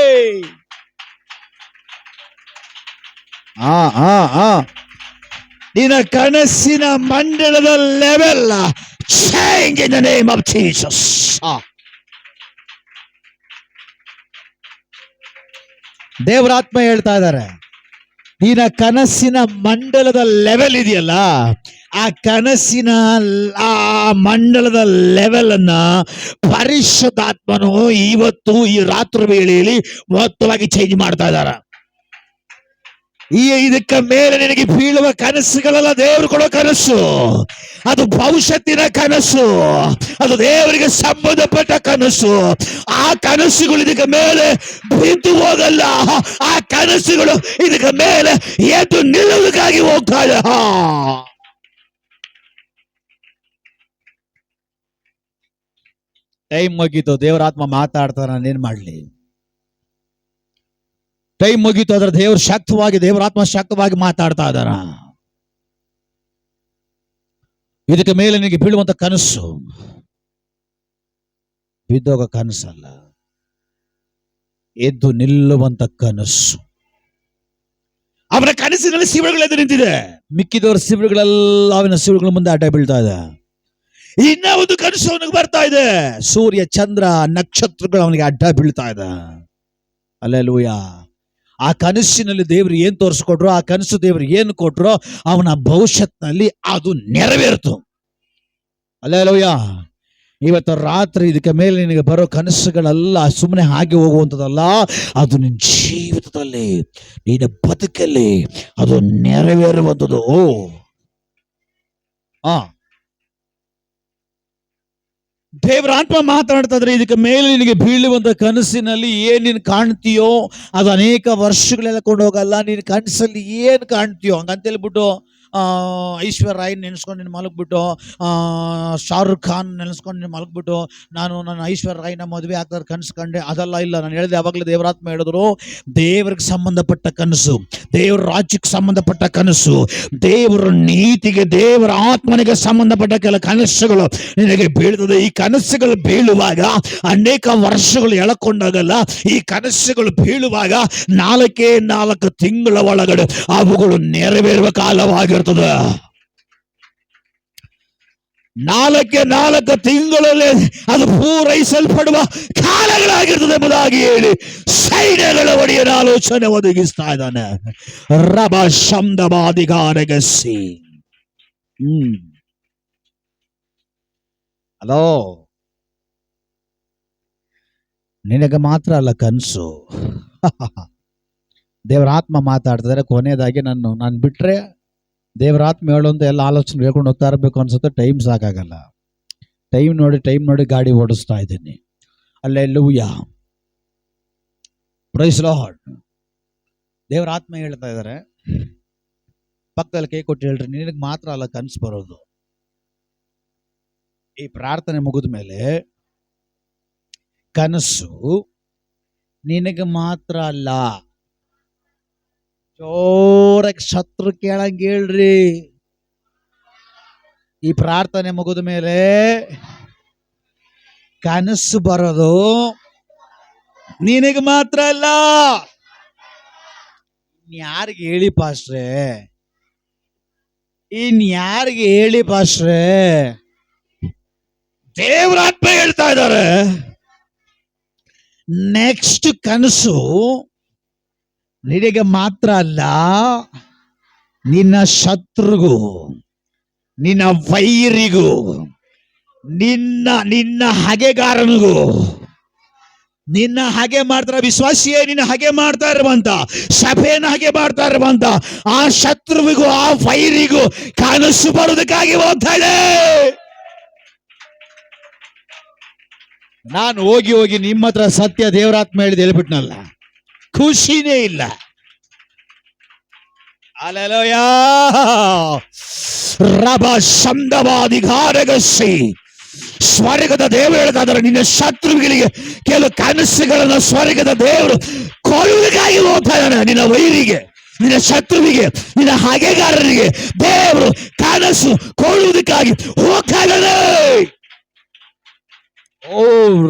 ನಿನ್ನ ಕನಸಿನ ಮಂಡಲದ level change in the name of Jesus. ದೇವರಾತ್ಮ ಹೇಳ್ತಾ ಇದ್ದಾರೆ, ನಿನ್ನ ಕನಸಿನ ಮಂಡಲದ ಲೆವೆಲ್ ಇದೆಯಲ್ಲ, ಆ ಕನಸಿನ ಆ ಮಂಡಲದ ಲೆವೆಲ್ ಅನ್ನ ಪರಿಶುದ್ಧಾತ್ಮನು ಇವತ್ತು ಈ ರಾತ್ರಿ ವೇಳೆಯಲ್ಲಿ ಮಹತ್ವವಾಗಿ ಚೇಂಜ್ ಮಾಡ್ತಾ ಇದ್ದಾರೆ. ಇದಕ್ಕೆ ಮೇಲೆ ನಿನಗೆ ಬೀಳುವ ಕನಸುಗಳೆಲ್ಲ ದೇವರು ಕೊಡೋ ಕನಸು, ಅದು ಭವಿಷ್ಯತ್ತಿನ ಕನಸು, ಅದು ದೇವರಿಗೆ ಸಂಬಂಧಪಟ್ಟ ಕನಸು. ಆ ಕನಸುಗಳು ಇದಕ್ಕೆ ಮೇಲೆ ಬಿದ್ದು ಹೋಗಲ್ಲ, ಆ ಕನಸುಗಳು ಇದಕ್ಕೆ ಮೇಲೆ ಎದ್ದು ನಿಲ್ಲುವುದಕ್ಕಾಗಿ ಹೋಗ್ತಾರೆ. ಟೈಮ್ ಮುಗೀತು, ದೇವರಾತ್ಮ ಮಾತಾಡ್ತಾರ, ನಾನೇನ್ ಮಾಡ್ಲಿ? ಟೈಮ್ ಮುಗೀತು, ಅದ್ರ ದೇವರಾತ್ಮ ಶಕ್ತವಾಗಿ ಮಾತಾಡ್ತಾ ಇದಾರ. ಇದಕ್ಕೆ ಮೇಲೆ ನಿನಗೆ ಬೀಳುವಂತ ಕನಸು ಬಿದ್ದೋಗ ಕನಸಲ್ಲ, ಎದ್ದು ನಿಲ್ಲುವಂತ ಕನಸು. ಅವನ ಕನಸಿನಲ್ಲಿ ಸಿಬಿಳುಗಳೆದ್ದು ನಿಂತಿದೆ, ಮಿಕ್ಕಿದವರ ಸಿಬಿಳುಗಳೆಲ್ಲ ಅವನ ಸಿಬಿಳುಗಳ ಮುಂದೆ ಅಡ್ಡ ಬೀಳ್ತಾ ಇದೆ. ಇನ್ನ ಒಂದು ಕನಸು ಅವನಿಗೆ ಬರ್ತಾ ಇದೆ, ಸೂರ್ಯ ಚಂದ್ರ ನಕ್ಷತ್ರಗಳು ಅವನಿಗೆ ಅಡ್ಡ ಬೀಳ್ತಾ ಇದೆ. ಹಲ್ಲೆಲೂಯ. ಆ ಕನಸಿನಲ್ಲಿ ದೇವರು ಏನ್ ತೋರಿಸ್ಕೊಟ್ರು, ಆ ಕನಸು ದೇವರು ಏನು ಕೊಟ್ರು, ಅವನ ಭವಿಷ್ಯತ್ನಲ್ಲಿ ಅದು ನೆರವೇರಿತು. ಹಲ್ಲೆಲೂಯ. ಇವತ್ತು ರಾತ್ರಿ ಇದಕ್ಕೆ ಮೇಲೆ ನಿನಗೆ ಬರೋ ಕನಸುಗಳೆಲ್ಲ ಸುಮ್ಮನೆ ಹಾಗೆ ಹೋಗುವಂಥದ್ದಲ್ಲ, ಅದು ನಿನ್ನ ಜೀವಿತದಲ್ಲಿ, ನಿನ್ನ ಬದುಕಲ್ಲಿ ಅದು ನೆರವೇರುವಂಥದ್ದು. ದೇವರ ಆತ್ಮ ಮಾತಾಡ್ತಾ ಇದ್ರೆ, ಇದಕ್ಕೆ ಮೇಲೆ ನಿನಗೆ ಬೀಳುವಂತ ಕನಸಿನಲ್ಲಿ ಏನ್ ನೀನು ಕಾಣ್ತೀಯೋ ಅದು ಅನೇಕ ವರ್ಷಗಳೆಲ್ಲ ಕೊಂಡು ಹೋಗಲ್ಲ. ನೀನು ಕನಸಲ್ಲಿ ಏನ್ ಕಾಣ್ತೀಯೋ ಹಂಗಂತ ಹೇಳ್ಬಿಟ್ಟು ಐಶ್ವರ್ಯ ರಾಯ್ ನೆನೆಸ್ಕೊಂಡು ನೀನು ಮಲಗ್ಬಿಟ್ಟು, ಶಾರುಖ್ ಖಾನ್ ನೆನೆಸ್ಕೊಂಡು ನೀನು ಮಲಗ್ಬಿಟ್ಟು, ನಾನು ನನ್ನ ಐಶ್ವರ್ಯ ರಾಯ್ನ ಮದುವೆ ಆಗ್ತಾರೆ ಕನಸು ಕಂಡೆ, ಅದೆಲ್ಲ ಇಲ್ಲ. ನಾನು ಹೇಳಿದೆ ಯಾವಾಗಲೂ, ದೇವರಾತ್ಮ ಹೇಳಿದ್ರು, ದೇವರಿಗೆ ಸಂಬಂಧಪಟ್ಟ ಕನಸು, ದೇವರ ರಾಜ್ಯಕ್ಕೆ ಸಂಬಂಧಪಟ್ಟ ಕನಸು, ದೇವರ ನೀತಿಗೆ, ದೇವರ ಆತ್ಮನಿಗೆ ಸಂಬಂಧಪಟ್ಟ ಕೆಲ ಕನಸುಗಳು ನಿನಗೆ ಬೀಳ್ತದೆ. ಈ ಕನಸುಗಳು ಬೀಳುವಾಗ ಅನೇಕ ವರ್ಷಗಳು ಎಳಕೊಂಡಾಗಲ್ಲ, ಈ ಕನಸುಗಳು ಬೀಳುವಾಗ 4 ತಿಂಗಳ ಒಳಗಡೆ ಅವುಗಳು ನೆರವೇರುವ ಕಾಲವಾಗಿರ್ತದೆ. 4 ತಿಂಗಳಲ್ಲಿ ಅದು ಪೂರೈಸಲ್ಪಡುವ ಕಾಲಗಳಾಗಿರ್ತದೆ ಎಂಬುದಾಗಿ ಹೇಳಿ ಸೈನ್ಯಗಳ ಒಡೆಯನ ಆಲೋಚನೆ ಒದಗಿಸ್ತಾ ಇದ್ದಾನೆ. ರಭ ಶಬ್ದವಾದಿಗಾರಗಸಿ. ಹಲೋ, ನಿನಗೆ ಮಾತ್ರ ಅಲ್ಲ ಕನಸು, ದೇವರ ಆತ್ಮ ಮಾತಾಡ್ತಿದ್ದಾರೆ. ಕೊನೆಯದಾಗಿ ನಾನು ಬಿಟ್ರೆ ದೇವರಾತ್ಮ ಹೇಳುವಂತ ಎಲ್ಲ ಆಲೋಚನೆ ಹೇಳ್ಕೊಂಡು ಹೋಗ್ತಾ ಇರಬೇಕು ಅನ್ಸುತ್ತೆ. ಟೈಮ್ ಸಾಕಾಗಲ್ಲ. ಟೈಮ್ ನೋಡಿ ಗಾಡಿ ಓಡಿಸ್ತಾ ಇದ್ದೀನಿ. Hallelujah, price lord. ದೇವರಾತ್ಮ ಹೇಳ್ತಾ ಇದ್ದಾರೆ, ಪಕ್ಕದಲ್ಲಿ ಕೈ ಕೊಟ್ಟು ಹೇಳ್ರಿ, ನಿನಗೆ ಮಾತ್ರ ಅಲ್ಲ ಕನಸು ಬರೋದು. ಈ ಪ್ರಾರ್ಥನೆ ಮುಗಿದ ಮೇಲೆ ಕನಸು ನಿನಗೆ ಮಾತ್ರ ಅಲ್ಲ. ಜೋರಾಗಿ ಶತ್ರು ಕೇಳಂಗ ಹೇಳ್ರಿ, ಈ ಪ್ರಾರ್ಥನೆ ಮುಗಿದ ಮೇಲೆ ಕನಸು ಬರೋದು ನಿನಗೆ ಮಾತ್ರ ಅಲ್ಲ. ಯಾರಿಗೆ ಹೇಳಿ ಪಾಸ್ಟ್ರೆ, ಯಾರಿಗೆ ಹೇಳಿ ಪಾಸ್ಟ್ರೆ? ದೇವರಾತ್ಮ ಹೇಳ್ತಾ ಇದ್ದಾರೆ, ನೆಕ್ಸ್ಟ್ ಕನಸು ನಿನಗೆ ಮಾತ್ರ ಅಲ್ಲ, ನಿನ್ನ ಶತ್ರುಗೂ, ನಿನ್ನ ವೈರಿಗೂ, ನಿನ್ನ ಹಗೆಗಾರನಿಗೂ, ನಿನ್ನ ಹಾಗೆ ಮಾಡ್ತಾರ ವಿಶ್ವಾಸಿಯೇ, ನಿನ್ನ ಹಾಗೆ ಮಾಡ್ತಾ ಇರುವಂತ ಸಭೆಯನ್ನು ಹಾಗೆ ಮಾಡ್ತಾ ಇರುವಂತ ಆ ಶತ್ರುವಿಗೂ, ಆ ವೈರಿಗೂ ಕನಸು ಬರೋದಕ್ಕಾಗಿ ಹೋಗ್ತಾ ಇದೆ. ನಾನು ಹೋಗಿ ನಿಮ್ಮ ಹತ್ರ ಸತ್ಯ ದೇವರಾತ್ಮ ಹೇಳಿದ ಹೇಳ್ಬಿಟ್ನಲ್ಲ, ಖುಷಿನೇ ಇಲ್ಲ. ಹಲ್ಲೆಲೂಯಾ. ರಭ ಶಬ್ದವಾದಿಗಾರಗಸಿ. ಸ್ವರ್ಗದ ದೇವರು ಹೇಳ್ತಾ ಇದ್ದಾರೆ, ನಿನ್ನ ಶತ್ರುಗಳಿಗೆ ಕೆಲವು ಕನಸುಗಳನ್ನು ಸ್ವರ್ಗದ ದೇವರು ಕೊಡುವುದಕ್ಕಾಗಿ ಹೋಗ್ತಾ ಇದ್ದಾನೆ. ನಿನ್ನ ವೈರಿಗೆ, ನಿನ್ನ ಶತ್ರುವಿಗೆ, ನಿನ್ನ ಹಾಗೆಗಾರರಿಗೆ ದೇವರು ಕನಸು ಕೊಡುವುದಕ್ಕಾಗಿ ಹೋಗ್ತಾ ಇದ್ದಾನೆ. ಓ ಓ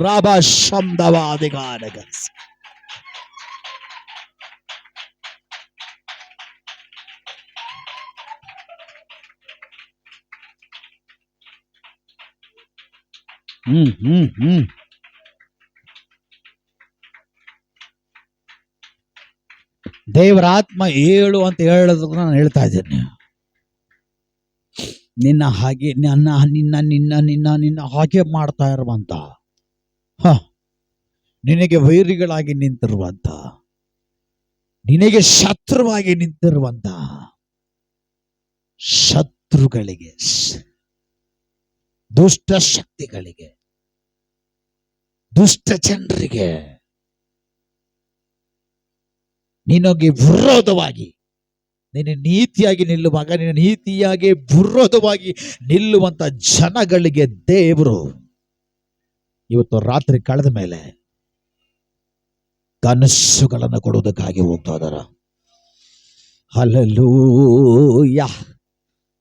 ರಾಬ ಶಬ್ದವಾದಿಗಾರಗ. ಹ್ಮ್. ದೇವರ ಆತ್ಮ ಏಳು ಅಂತ ಹೇಳೋದಕ್ಕೆ ನಾನು ಹೇಳ್ತಾ ಇದ್ದೇನೆ. ನಿನ್ನ ಹಾಗೆ ನಿನ್ನ ಹಾಗೆ ಮಾಡ್ತಾ ಇರುವಂತ, ನಿನಗೆ ವೈರಿಗಳಾಗಿ ನಿಂತಿರುವಂತ, ನಿನಗೆ ಶತ್ರುವಾಗಿ ನಿಂತಿರುವಂತ ಶತ್ರುಗಳಿಗೆ, ದುಷ್ಟ ಶಕ್ತಿಗಳಿಗೆ, ದುಷ್ಟ ಜನರಿಗೆ ನಿನಗೆ ವಿರೋಧವಾಗಿ, ನಿನ್ನ ನೀತಿಯಾಗಿ ನಿಲ್ಲುವಾಗ, ನಿನ್ನ ನೀತಿಯಾಗಿ ವಿರೋಧವಾಗಿ ನಿಲ್ಲುವಂತ ಜನಗಳಿಗೆ ದೇವರು ಇವತ್ತು ರಾತ್ರಿ ಕಳೆದ ಮೇಲೆ ಕನಸುಗಳನ್ನು ಕೊಡುವುದಕ್ಕಾಗಿ ಹೋಗ್ತಾ ಇದಾರ. Hallelujah,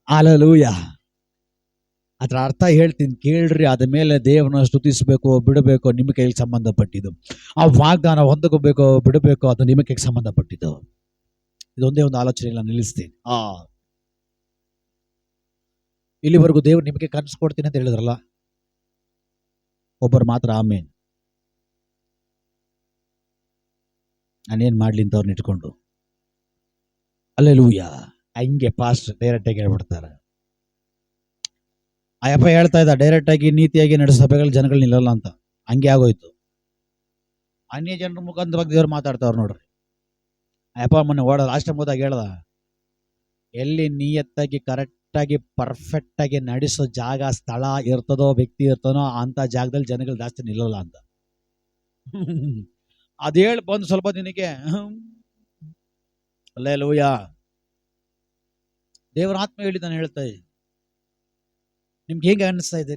hallelujah. ಅದರ ಅರ್ಥ ಹೇಳ್ತೀನಿ ಕೇಳ್ರಿ. ಅದ ಮೇಲೆ ದೇವರನ್ನ ಸ್ತುತಿಸಬೇಕು ಬಿಡಬೇಕು ನಿಮ್ಮ ಕೈಗೆ ಸಂಬಂಧಪಟ್ಟಿದ್ದು. ಆ ವಾಗ್ದಾನ ಹೊಂದಕೋಬೇಕು ಬಿಡಬೇಕು ಅದು ನಿಮ್ಮ ಕೈಗೆ ಸಂಬಂಧಪಟ್ಟಿದ್ದು. ಇದೊಂದೇ ಒಂದು ಆಲೋಚನೆಯನ್ನು ನಿಲ್ಲಿಸ್ತೀನಿ. ಇಲ್ಲಿವರೆಗೂ ದೇವ್ರು ನಿಮಗೆ ಕನಸು ಕೊಡ್ತೀನಿ ಅಂತ ಹೇಳಿದ್ರಲ್ಲ, ಒಬ್ಬರು ಮಾತ್ರ ಆಮೇನ್. ನಾನೇನ್ ಮಾಡ್ಲಿ ಅಂತ ಅವ್ರನ್ನ ಇಟ್ಕೊಂಡು ಹಲ್ಲೆಲೂಯ ಹಂಗೆ ಪಾಸ್ಟ್ ಡೈರೆಕ್ಟ್ ಆಗಿ ಹೇಳ್ಬಿಡ್ತಾರೆ. ಅಯ್ಯಪ್ಪ ಹೇಳ್ತಾ ಇದ್ದ ಡೈರೆಕ್ಟ್ ಆಗಿ ನೀತಿಯಾಗಿ ನಡೆಸೋ ಸಭೆಗಳು ಜನಗಳು ನಿಲ್ಲಲ್ಲ ಅಂತ. ಹಂಗೆ ಆಗೋಯ್ತು. ಅನ್ಯ ಜನರ ಮುಖಾಂತರ ದೇವ್ರು ಮಾತಾಡ್ತಾವ್ರು ನೋಡ್ರಿ. ಅಯ್ಯಪ್ಪ ಮೊನ್ನೆ ಲಾಸ್ಟ್ ಟೈಮ್ ಹೋದಾಗ ಹೇಳ್ದ, ಎಲ್ಲಿ ನಿಯತ್ತಾಗಿ ಕರೆಕ್ಟಾಗಿ ಪರ್ಫೆಕ್ಟ್ ಆಗಿ ನಡೆಸೋ ಜಾಗ ಸ್ಥಳ ಇರ್ತದೋ ವ್ಯಕ್ತಿ ಇರ್ತನೋ ಅಂತ ಜಾಗದಲ್ಲಿ ಜನಗಳು ಜಾಸ್ತಿ ನಿಲ್ಲಲ್ಲ ಅಂತ. ಅದ್ ಹೇಳಿ ಬಂದು ಸ್ವಲ್ಪ ದಿನಕ್ಕೆ ಹಲ್ಲೆಲೂಯ ದೇವರ ಆತ್ಮ ಹೇಳಿದ್ದಾನೆ ಹೇಳ್ತಾ ಇದ್ದೀನಿ. ನಿಮ್ಗೆ ಹೇಗೆ ಅನಿಸ್ತಾ ಇದೆ?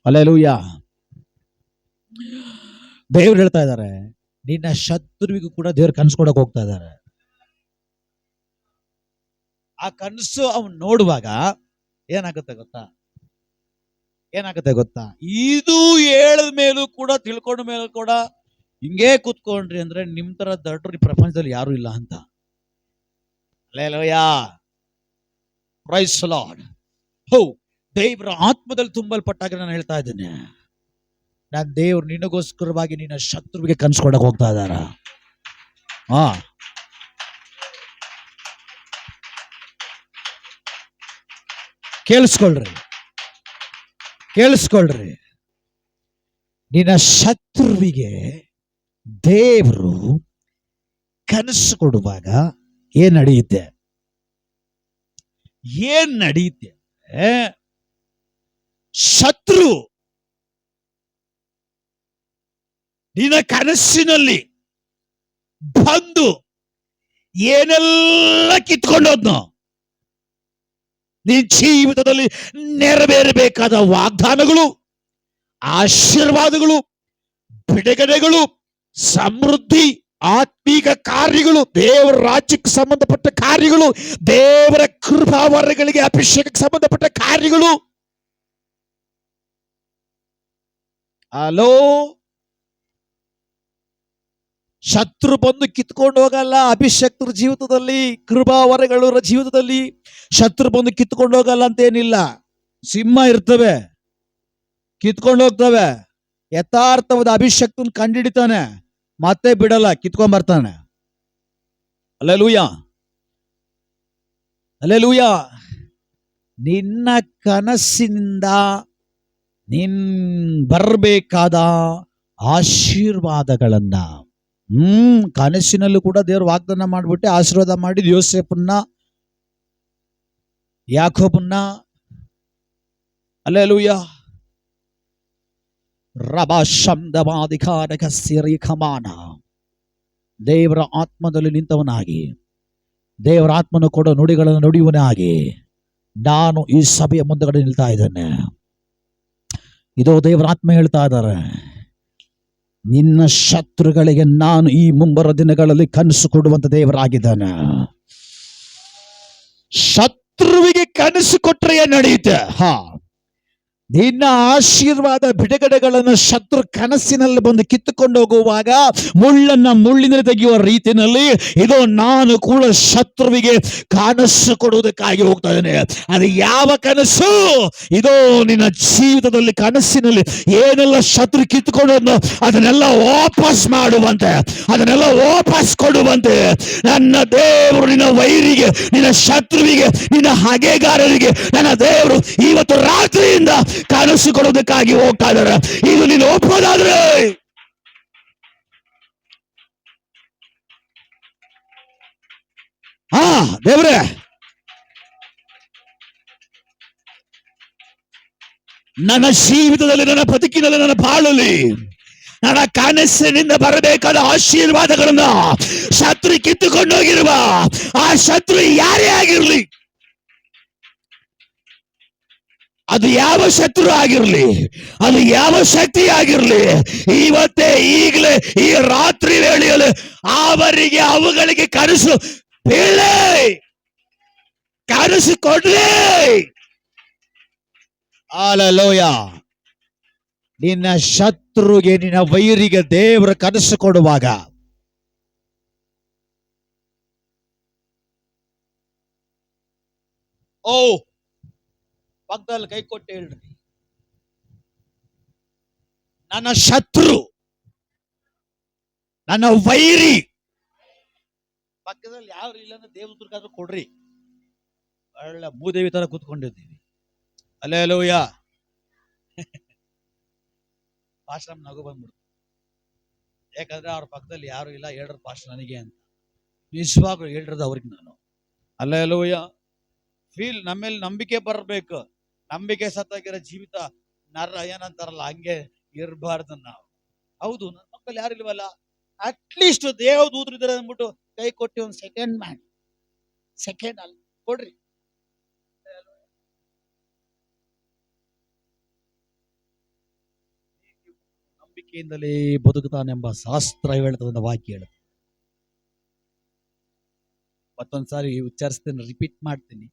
ಹಲ್ಲೆಲೂಯ. ದೇವ್ರು ಹೇಳ್ತಾ ಇದ್ದಾರೆ, ನಿನ್ನ ಶತ್ರುವಿಗೂ ಕೂಡ ದೇವ್ರು ಕನಸು ಕೊಡಕ್ ಹೋಗ್ತಾ ಇದ್ದಾರೆ. ಆ ಕನಸು ಅವನು ನೋಡುವಾಗ ಏನಾಗುತ್ತೆ ಗೊತ್ತಾ? ಇದು ಹೇಳಿದ ಮೇಲೂ ಕೂಡ ತಿಳ್ಕೊಂಡ ಮೇಲೂ ಕೂಡ ಹಿಂಗೇ ಕೂತ್ಕೊಂಡ್ರಿ ಅಂದ್ರೆ ನಿಮ್ ತರ ದೊಡ್ಡರು ಈ ಪ್ರಪಂಚದಲ್ಲಿ ಯಾರು ಇಲ್ಲ ಅಂತ. Hallelujah, praise the Lord. ದೇವರ ಆತ್ಮದಲ್ಲಿ ತುಂಬಲ್ಪಟ್ಟಾಗ ನಾನು ಹೇಳ್ತಾ ಇದ್ದೇನೆ, ನಾನು ದೇವ್ರು ನಿನಗೋಸ್ಕರವಾಗಿ ನಿನ್ನ ಶತ್ರುವಿಗೆ ಕನಸು ಕೊಡಕ್ ಹೋಗ್ತಾ ಇದ್ದಾರ. ಕೇಳಿಸ್ಕೊಳ್ರಿ. ನಿನ್ನ ಶತ್ರುವಿಗೆ ದೇವರು ಕನಸು ಕೊಡುವಾಗ ಏನ್ ನಡೆಯುತ್ತೆ? ಶತ್ರು ನಿನ್ನ ಕನಸಿನಲ್ಲಿ ಬಂದು ಏನೆಲ್ಲ ಕಿತ್ಕೊಂಡೋದ್ನೋ, ನಿನ್ನ ಜೀವಿತದಲ್ಲಿ ನೆರವೇರಬೇಕಾದ ವಾಗ್ದಾನಗಳು, ಆಶೀರ್ವಾದಗಳು, ಬಿಡುಗಡೆಗಳು, ಸಮೃದ್ಧಿ, ಆತ್ಮೀಕ ಕಾರ್ಯಗಳು, ದೇವರ ರಾಜ್ಯಕ್ಕೆ ಸಂಬಂಧಪಟ್ಟ ಕಾರ್ಯಗಳು, ದೇವರ ಕೃಪಾವರಗಳಿಗೆ ಅಭಿಷೇಕಕ್ಕೆ ಸಂಬಂಧಪಟ್ಟ ಕಾರ್ಯಗಳು. ಹಲೋ, ಶತ್ರು ಬಂದು ಕಿತ್ಕೊಂಡು ಹೋಗಲ್ಲ. ಅಭಿಷಕ್ತರ ಜೀವಿತದಲ್ಲಿ, ಕೃಪಾವರಗಳ ಜೀವಿತದಲ್ಲಿ ಶತ್ರು ಬಂದು ಕಿತ್ಕೊಂಡು ಹೋಗಲ್ಲ ಅಂತೇನಿಲ್ಲ. ಸಿಂಹ ಇರ್ತವೆ, ಕಿತ್ಕೊಂಡು ಹೋಗ್ತವೆ. ಯಥಾರ್ಥವಾದ ಅಭಿಷಕ್ತನ ಕಂಡಿಡಿತಾನೆ, ಮತ್ತೆ ಬಿಡಲ್ಲ, ಕಿತ್ಕೊಂಡ್ ಬರ್ತಾನೆ. Hallelujah, hallelujah. ನಿನ್ನ ಕನಸಿನಿಂದ ನಿನ್ ಬರಬೇಕಾದ ಆಶೀರ್ವಾದಗಳನ್ನ ಕನಸಿನಲ್ಲೂ ಕೂಡ ದೇವರು ವಾಗ್ದಾನ ಮಾಡಿಬಿಟ್ಟು ಆಶೀರ್ವಾದ ಮಾಡಿದ್ ಯೋಸೇಫನ್ನ, ಯಾಕೋಬನ್ನ. ಹಲ್ಲೆಲೂಯಾ. ದೇವರ ಆತ್ಮದಲ್ಲಿ ನಿಂತವನಾಗಿ ದೇವರ ಆತ್ಮನು ಕೊಡೋ ನುಡಿಗಳನ್ನು ನುಡಿಯುವನೇ ಆಗಿ ನಾನು ಈ ಸಭೆಯ ಮುಂದಗಡೆ ನಿಲ್ತಾ ಇದ್ದೇನೆ. ಇದೋ ದೇವರ ಆತ್ಮ ಹೇಳ್ತಾ ಇದ್ದಾರೆ, ನಿನ್ನ ಶತ್ರುಗಳಿಗೆ ನಾನು ಈ ಮುಂಬರುವ ದಿನಗಳಲ್ಲಿ ಕನಸು ಕೊಡುವಂತ ದೇವರಾಗಿದ್ದಾನೆ. ಶತ್ರುವಿಗೆ ಕನಸು ಕೊಟ್ಟರೆ ಏನ್ ನಡೆಯುತ್ತೆ? ನಿನ್ನ ಆಶೀರ್ವಾದ ಬಿಡುಗಡೆಗಳನ್ನು ಶತ್ರು ಕನಸಿನಲ್ಲಿ ಬಂದು ಕಿತ್ತುಕೊಂಡು ಹೋಗುವಾಗ ಮುಳ್ಳನ್ನ ಮುಳ್ಳಿನಲ್ಲಿ ತೆಗೆಯುವ ರೀತಿಯಲ್ಲಿ ಇದು ನಾನು ಕೂಡ ಶತ್ರುವಿಗೆ ಕನಸು ಕೊಡುವುದಕ್ಕಾಗಿ ಹೋಗ್ತಾ ಇದ್ದೇನೆ. ಅದು ಯಾವ ಕನಸು? ಇದೋ ನಿನ್ನ ಜೀವಿತದಲ್ಲಿ ಕನಸಿನಲ್ಲಿ ಏನೆಲ್ಲ ಶತ್ರು ಕಿತ್ತುಕೊಂಡು ಅದನ್ನೆಲ್ಲ ವಾಪಸ್ ಮಾಡುವಂತೆ, ಅದನ್ನೆಲ್ಲ ವಾಪಸ್ ಕೊಡುವಂತೆ ನನ್ನ ದೇವರು ನಿನ್ನ ವೈರಿಗೆ, ನಿನ್ನ ಶತ್ರುವಿಗೆ, ನಿನ್ನ ಹಗೆಗಾರರಿಗೆ ನನ್ನ ದೇವರು ಇವತ್ತು ರಾತ್ರಿಯಿಂದ ಕನಸು ಕೊಡೋದಕ್ಕಾಗಿ ಹೋಗ್ತಾ ಇದ್ದಾರೆ. ಇದು ನೀನು ಒಪ್ಪೋದಾದ್ರೆ ದೇವ್ರೆ, ನನ್ನ ಜೀವಿತದಲ್ಲಿ, ನನ್ನ ಬದುಕಿನಲ್ಲಿ, ನನ್ನ ಬಾಳಲ್ಲಿ ನನ್ನ ಕನಸಿನಿಂದ ಬರಬೇಕಾದ ಆಶೀರ್ವಾದಗಳನ್ನ ಶತ್ರು ಕಿತ್ತುಕೊಂಡೋಗಿರುವ ಆ ಶತ್ರು ಯಾರೇ ಆಗಿರ್ಲಿ, ಅದು ಯಾವ ಶತ್ರು ಆಗಿರ್ಲಿ, ಅದು ಯಾವ ಶಕ್ತಿ ಆಗಿರ್ಲಿ, ಇವತ್ತೇ ಈಗಲೇ ಈ ರಾತ್ರಿ ವೇಳೆಯಲ್ಲಿ ಅವರಿಗೆ ಅವುಗಳಿಗೆ ಕನಸು ಬೀಳಲಿ, ಕನಸು ಕೊಡ್ಲಿ. ಹಲ್ಲೆಲೂಯಾ. ನಿನ್ನ ಶತ್ರುಗೆ, ನಿನ್ನ ವೈರಿಗೆ ದೇವರ ಕನಸು ಕೊಡುವಾಗ ಪಕ್ಕದಲ್ಲಿ ಕೈ ಕೊಟ್ಟು ಹೇಳ್ರಿ, ನನ್ನ ಶತ್ರು, ನನ್ನ ವೈರಿ ಪಕ್ಕದಲ್ಲಿ ಯಾರು ಇಲ್ಲ ಅಂದ್ರೆ ದೇವದೂತರಿಗಾದ್ರೂ ಕೊಡ್ರಿ. ಒಳ್ಳೆ ಭೂದೇವಿ ತರ ಕೂತ್ಕೊಂಡಿದ್ದೀವಿ. ಹಲ್ಲೆಲೂಯಾ. ಪಾಸ್ಟರ್ ನಗು ಬಂದ್ಬಿಡ್ತು, ಯಾಕಂದ್ರೆ ಅವ್ರ ಪಕ್ಕದಲ್ಲಿ ಯಾರು ಇಲ್ಲ. ಹೇಳ್ರ ಪಾಸ್ಟರ್ ನನಗೆ ಅಂತ. ನಿಜವಾಗ್ಲೂ ಹೇಳ್ರದ ಅವ್ರಿಗೆ ನಾನು. ಹಲ್ಲೆಲೂಯಾ. ಫೀಲ್ ನಮ್ಮೇಲೆ ನಂಬಿಕೆ ಬರಬೇಕು. ನಂಬಿಕೆ ಸತ್ತಾಗಿರೋ ಜೀವಿತ ನರ ಏನಂತಾರಲ್ಲ ಹಂಗೆ ಇರಬಾರ್ದು ನಾವು. ಹೌದು, ನನ್ನ ಮಕ್ಕಳು ಯಾರು ಇಲ್ವಲ್ಲ, ಅಟ್ಲೀಸ್ಟ್ ದೇವದೂತರು ಇದ್ದಾರೆ ಅಂದ್ಬಿಟ್ಟು ಕೈ ಕೊಟ್ಟು ಒಂದು ಸೆಕೆಂಡ್ ಮಾಡಿ, ಸೆಕೆಂಡ್ ಅಲ್ಲಿ ಕೊಡ್ರಿ. ನಂಬಿಕೆಯಿಂದಲೇ ಬದುಕುತ್ತಾನೆಂಬ ಶಾಸ್ತ್ರ ಹೇಳ್ತದ, ವಾಕ್ಯ ಹೇಳುತ್ತೆ. ಮತ್ತೊಂದ್ಸಾರಿ ಉಚ್ಚರಿಸ್ತೀನಿ, ರಿಪೀಟ್ ಮಾಡ್ತೀನಿ,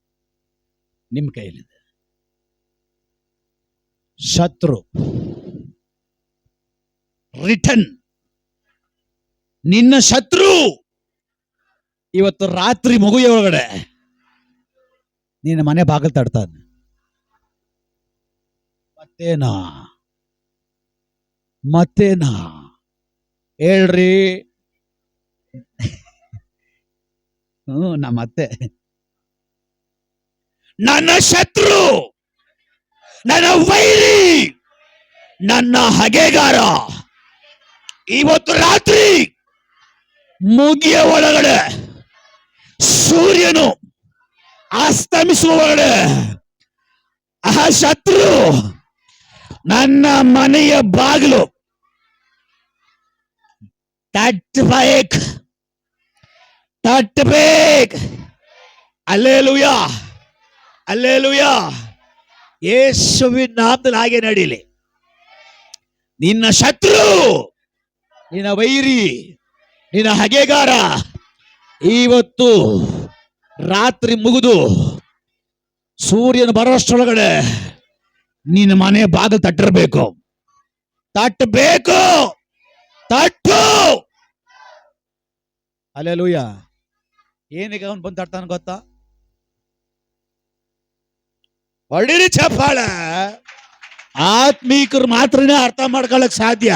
ನಿಮ್ ಕೈಯಲ್ಲಿದೆ. ಶತ್ರು ರಿಟರ್ನ್. ನಿನ್ನ ಶತ್ರು ಇವತ್ತು ರಾತ್ರಿ ಮಗುವಿನ ಒಳಗಡೆ ನಿನ್ನ ಮನೆ ಬಾಗಿಲು ತಡ್ತಾನೆ. ಮತ್ತೇನಾ ಹೇಳ್ರಿ? ಮತ್ತೆ ನನ್ನ ಶತ್ರು, ನನ್ನ ವೈರಿ, ನನ್ನ ಹಗೆಗಾರ ಇವತ್ತು ರಾತ್ರಿ ಮುಗಿಯ ಒಳಗಡೆ, ಸೂರ್ಯನು ಅಸ್ತಮಿಸುವ ಒಳಗಡೆ ಆ ಶತ್ರು ನನ್ನ ಮನೆಯ ಬಾಗಿಲು ತಟ್ಟಬೇಕು. Hallelujah, hallelujah. ಯೇಸುವಿನ ನಾಮದಲ್ಲಿ ಹಾಗೆ ನಡೀಲಿ. ನಿನ್ನ ಶತ್ರು, ನಿನ್ನ ವೈರಿ, ನಿನ್ನ ಹಗೆಗಾರ ಇವತ್ತು ರಾತ್ರಿ ಮುಗಿದು ಸೂರ್ಯನ ಬರೋಷ್ಟರೊಳಗಡೆ ನಿನ್ನ ಮನೆ ಬಾಗಿಲು ತಟ್ಟಿರ್ಬೇಕು. ತಟ್ಟಬೇಕು, ತಟ್ಟು. ಹಲ್ಲೆಲೂಯಾ. ಏನೀಗ ಅವನು ಬಂದು ತಟ್ತಾನ ಗೊತ್ತಾ? ಹೊಡಿರಿ ಚಪ್ಪಾಳ. ಆತ್ಮೀಕರು ಮಾತ್ರನೇ ಅರ್ಥ ಮಾಡ್ಕೊಳ್ಳಕ್ ಸಾಧ್ಯ.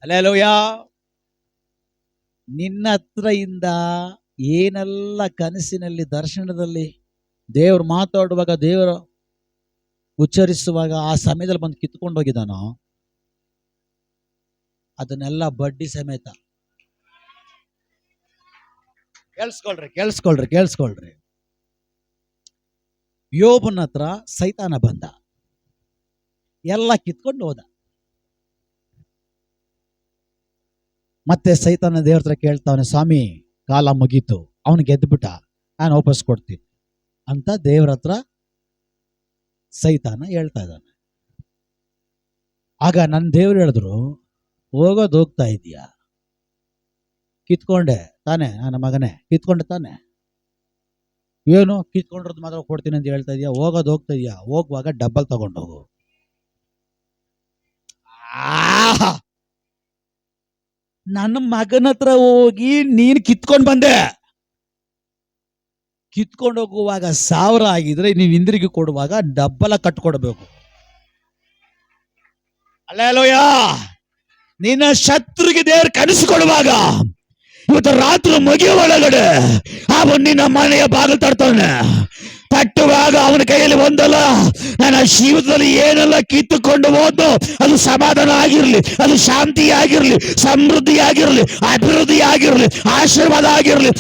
ಹಲ್ಲೆಲೂಯಾ. ನಿನ್ನ ಹತ್ರ ಇಂದ ಏನೆಲ್ಲ ಕನಸಿನಲ್ಲಿ, ದರ್ಶನದಲ್ಲಿ ದೇವರು ಮಾತಾಡುವಾಗ, ದೇವರು ಉಚ್ಚರಿಸುವಾಗ ಆ ಸಮಯದಲ್ಲಿ ಬಂದು ಕಿತ್ಕೊಂಡು ಹೋಗಿದ್ದಾನೋ ಅದನ್ನೆಲ್ಲ ಬಡ್ಡಿ ಸಮೇತ ಕೇಳಿಸ್ಕೊಳ್ರಿ. ಯೋಬನ ಹತ್ರ ಸೈತಾನ ಬಂದ, ಎಲ್ಲ ಕಿತ್ಕೊಂಡು ಹೋದ. ಮತ್ತೆ ಸೈತಾನ ದೇವ್ರ ಹತ್ರ ಕೇಳ್ತಾವನೆ, ಸ್ವಾಮಿ ಕಾಲ ಮುಗೀತು, ಅವನು ಗೆದ್ದುಬಿಟ್ಟ, ನಾನು ವಾಪಸ್ ಕೊಡ್ತೀನಿ ಅಂತ ದೇವ್ರ ಹತ್ರ ಸೈತಾನ ಹೇಳ್ತಾ ಇದ್ದಾನೆ. ಆಗ ನನ್ನ ದೇವ್ರು ಹೇಳಿದ್ರು, ಹೋಗೋದು ಹೋಗ್ತಾ ಇದೀಯಾ, ಕಿತ್ಕೊಂಡೆ ತಾನೆ ನನ್ನ ಮಗನೇ, ಕಿತ್ಕೊಂಡೆ ತಾನೆ, ಏನು ಕಿತ್ಕೊಂಡ್ರದ್ದು ಮಾತ್ರ ಕೊಡ್ತೀನಿ ಅಂತ ಹೇಳ್ತಾ ಇದೀಯಾ, ಹೋಗೋದು ಹೋಗ್ತಾ ಇದೀಯಾ, ಹೋಗುವಾಗ ಡಬ್ಬಲ್ ತಗೊಂಡೋಗು. ನನ್ನ ಮಗನ ಹತ್ರ ಹೋಗಿ ನೀನು ಕಿತ್ಕೊಂಡ್ ಬಂದೆ, ಕಿತ್ಕೊಂಡು ಹೋಗುವಾಗ 1000 ಆಗಿದ್ರೆ ನೀನು ಹಿಂದಿರುಗಿ ಕೊಡುವಾಗ ಡಬ್ಬಲ ಕಟ್ಕೊಡ್ಬೇಕು. ಅಲ್ಲೇಲೂಯ. ನಿನ್ನ ಶತ್ರುಗೆ ದೇವರು ಕನಸಿಕೊಡುವಾಗ ಇವತ್ತು ರಾತ್ರಿ ಮುಗಿಯ ಒಳಗಡೆ ಅವನು ನಿನ್ನ ಮನೆಯ ಬಾಗಿಲು ತಟ್ಟುವಾಗ ಅವನ ಕೈಯಲ್ಲಿ ಒಂದಲ್ಲ, ನನ್ನ ಜೀವಿತದಲ್ಲಿ ಏನೆಲ್ಲ ಕಿತ್ತುಕೊಂಡು ಹೋದ್ನೋ ಅದು ಸಮಾಧಾನ ಆಗಿರ್ಲಿ, ಅದು ಶಾಂತಿ ಆಗಿರ್ಲಿ, ಸಮೃದ್ಧಿ ಆಗಿರ್ಲಿ, ಅಭಿವೃದ್ಧಿ ಆಗಿರ್ಲಿ, ಆಶೀರ್ವಾದ ಆಗಿರ್ಲಿ,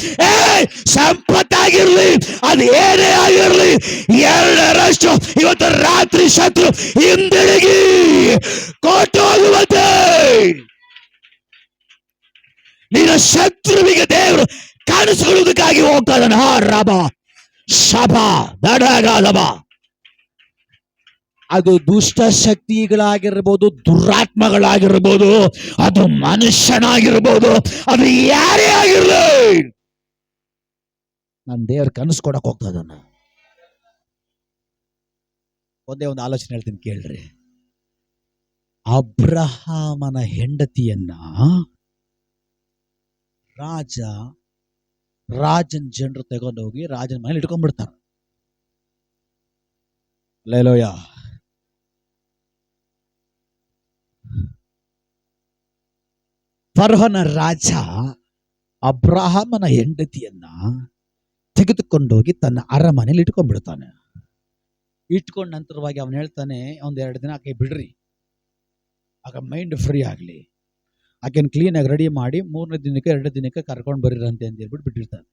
ಸಂಪತ್ತಾಗಿರ್ಲಿ, ಅದು ಏನೇ ಆಗಿರ್ಲಿ, 2ರಷ್ಟು ಇವತ್ತು ರಾತ್ರಿ ಶತ್ರು ಹಿಂದಿರುಗಿ ಕೊಟ್ಟು ಹೋಗುವಂತೆ ನಿನ್ನ ಶತ್ರುವಿಗೆ ದೇವರು ಕಾಣಿಸಿಕೊಳ್ಳುವುದಕ್ಕಾಗಿ ಹೋಗ್ತಾ ಇದ್ದಾನೆ. ರಬ ಶಬ ದಡಗಾದಬ. ಅದು ದುಷ್ಟ ಶಕ್ತಿಗಳಾಗಿರ್ಬೋದು, ದುರಾತ್ಮಗಳಾಗಿರ್ಬೋದು, ಅದು ಮನುಷ್ಯನಾಗಿರ್ಬೋದು, ಅದು ಯಾರೇ ಆಗಿರ್ಲಿ, ನನ್ನ ದೇವ್ರ ಕನಸು ಕೊಡಕ್ ಹೋಗ್ತಾ ಇದ್ದಾನ. ಒಂದೇ ಒಂದು ಆಲೋಚನೆ ಹೇಳ್ತೀನಿ ಕೇಳ್ರಿ. ಅಬ್ರಹಾಮನ ಹೆಂಡತಿಯನ್ನ ರಾಜನ ಜನರು ತಗೊಂಡೋಗಿ ರಾಜನ ಮನೇಲಿ ಇಟ್ಕೊಂಡ್ಬಿಡ್ತಾರೆ. ಲೇಲೋಯ. ಫರೋಹನ ರಾಜ ಅಬ್ರಹಾಮನ ಹೆಂಡತಿಯನ್ನ ತೆಗೆದುಕೊಂಡೋಗಿ ತನ್ನ ಅರಮನೆಯಲ್ಲಿ ಇಟ್ಕೊಂಡ್ಬಿಡ್ತಾನೆ. ಇಟ್ಕೊಂಡ ನಂತರವಾಗಿ ಅವನು ಹೇಳ್ತಾನೆ, 1-2 ದಿನ ಆಕೆ ಬಿಡ್ರಿ, ಆಗ ಮೈಂಡ್ ಫ್ರೀ ಆಗಲಿ, ಆಕೆನ ಕ್ಲೀನಾಗಿ ರೆಡಿ ಮಾಡಿ 3ನೇ ದಿನಕ್ಕೆ 2 ದಿನಕ್ಕೆ ಕರ್ಕೊಂಡು ಬರೀರಂತೆ ಅಂತ ಹೇಳ್ಬಿಟ್ಟು ಬಿಟ್ಟಿರ್ತಾನೆ.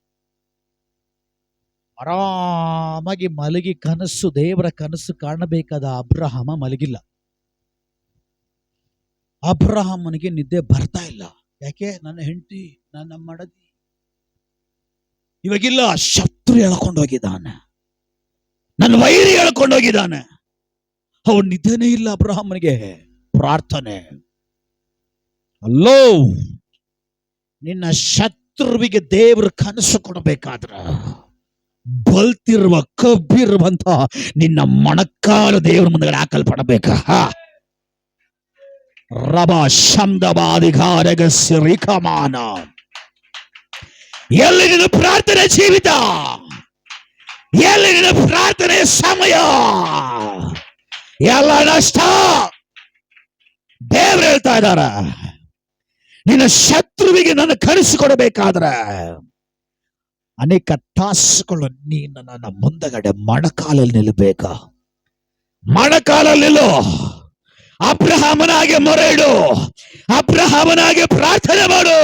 ಆರಾಮಾಗಿ ಮಲಗಿ ಕನಸು, ದೇವರ ಕನಸು ಕಾಣಬೇಕಾದ ಅಬ್ರಹಾಮ ಮಲಗಿಲ್ಲ. ಅಬ್ರಹಾಮನಿಗೆ ನಿದ್ದೆ ಬರ್ತಾ ಇಲ್ಲ. ಯಾಕೆ? ನನ್ನ ಹೆಂಡತಿ, ನನ್ನ ಮಡದಿ ಇವಾಗಿಲ್ಲ, ಶತ್ರು ಎಳ್ಕೊಂಡೋಗಿದ್ದಾನೆ, ನನ್ನ ವೈರಿ ಎಳ್ಕೊಂಡೋಗಿದ್ದಾನೆ. ಅವನು ನಿದ್ದೆನೇ ಇಲ್ಲ ಅಬ್ರಹಾಮನಿಗೆ. ಪ್ರಾರ್ಥನೆ. ಅಲ್ಲೋ, ನಿನ್ನ ಶತ್ರುವಿಗೆ ದೇವರು ಕನಸು ಕೊಡಬೇಕಾದ್ರ ಬಲ್ತಿರುವ ಕಬ್ಬಿರುವಂತ ನಿನ್ನ ಮೊಣಕಾಲು ದೇವರ ಮುಂದೆ ಹಾಕಲ್ಪಡಬೇಕ. ರಬ ಶಬ್ದವಾದಿಗಾರಗ ಸಿರಿಕಮಾನ. ಎಲ್ಲಿ ನಿನ್ನ ಪ್ರಾರ್ಥನೆ ಜೀವಿತ, ಎಲ್ಲಿ ನಿನ್ನ ಪ್ರಾರ್ಥನೆ ಸಮಯ, ಎಲ್ಲ ನಷ್ಟ. ದೇವರು ಹೇಳ್ತಾ ಇದ್ದಾರ, ನಿನ್ನ ಶತ್ರುವಿಗೆ ನನ್ನ ಕನಸು ಕೊಡಬೇಕಾದ್ರೆ ಅನೇಕ ತಾಸುಗಳು ನೀನು ನನ್ನ ಮುಂದಗಡೆ ಮೊಣಕಾಲಲ್ಲಿ ನಿಲ್ಲಬೇಕ. ಮೊಣಕಾಲಲ್ಲಿ ನಿಲ್ಲು. ಅಬ್ರಹಾಮನಾಗೆ ಮೊರೆ ಇಡು, ಅಬ್ರಹಾಮನಾಗೆ ಪ್ರಾರ್ಥನೆ ಮಾಡು.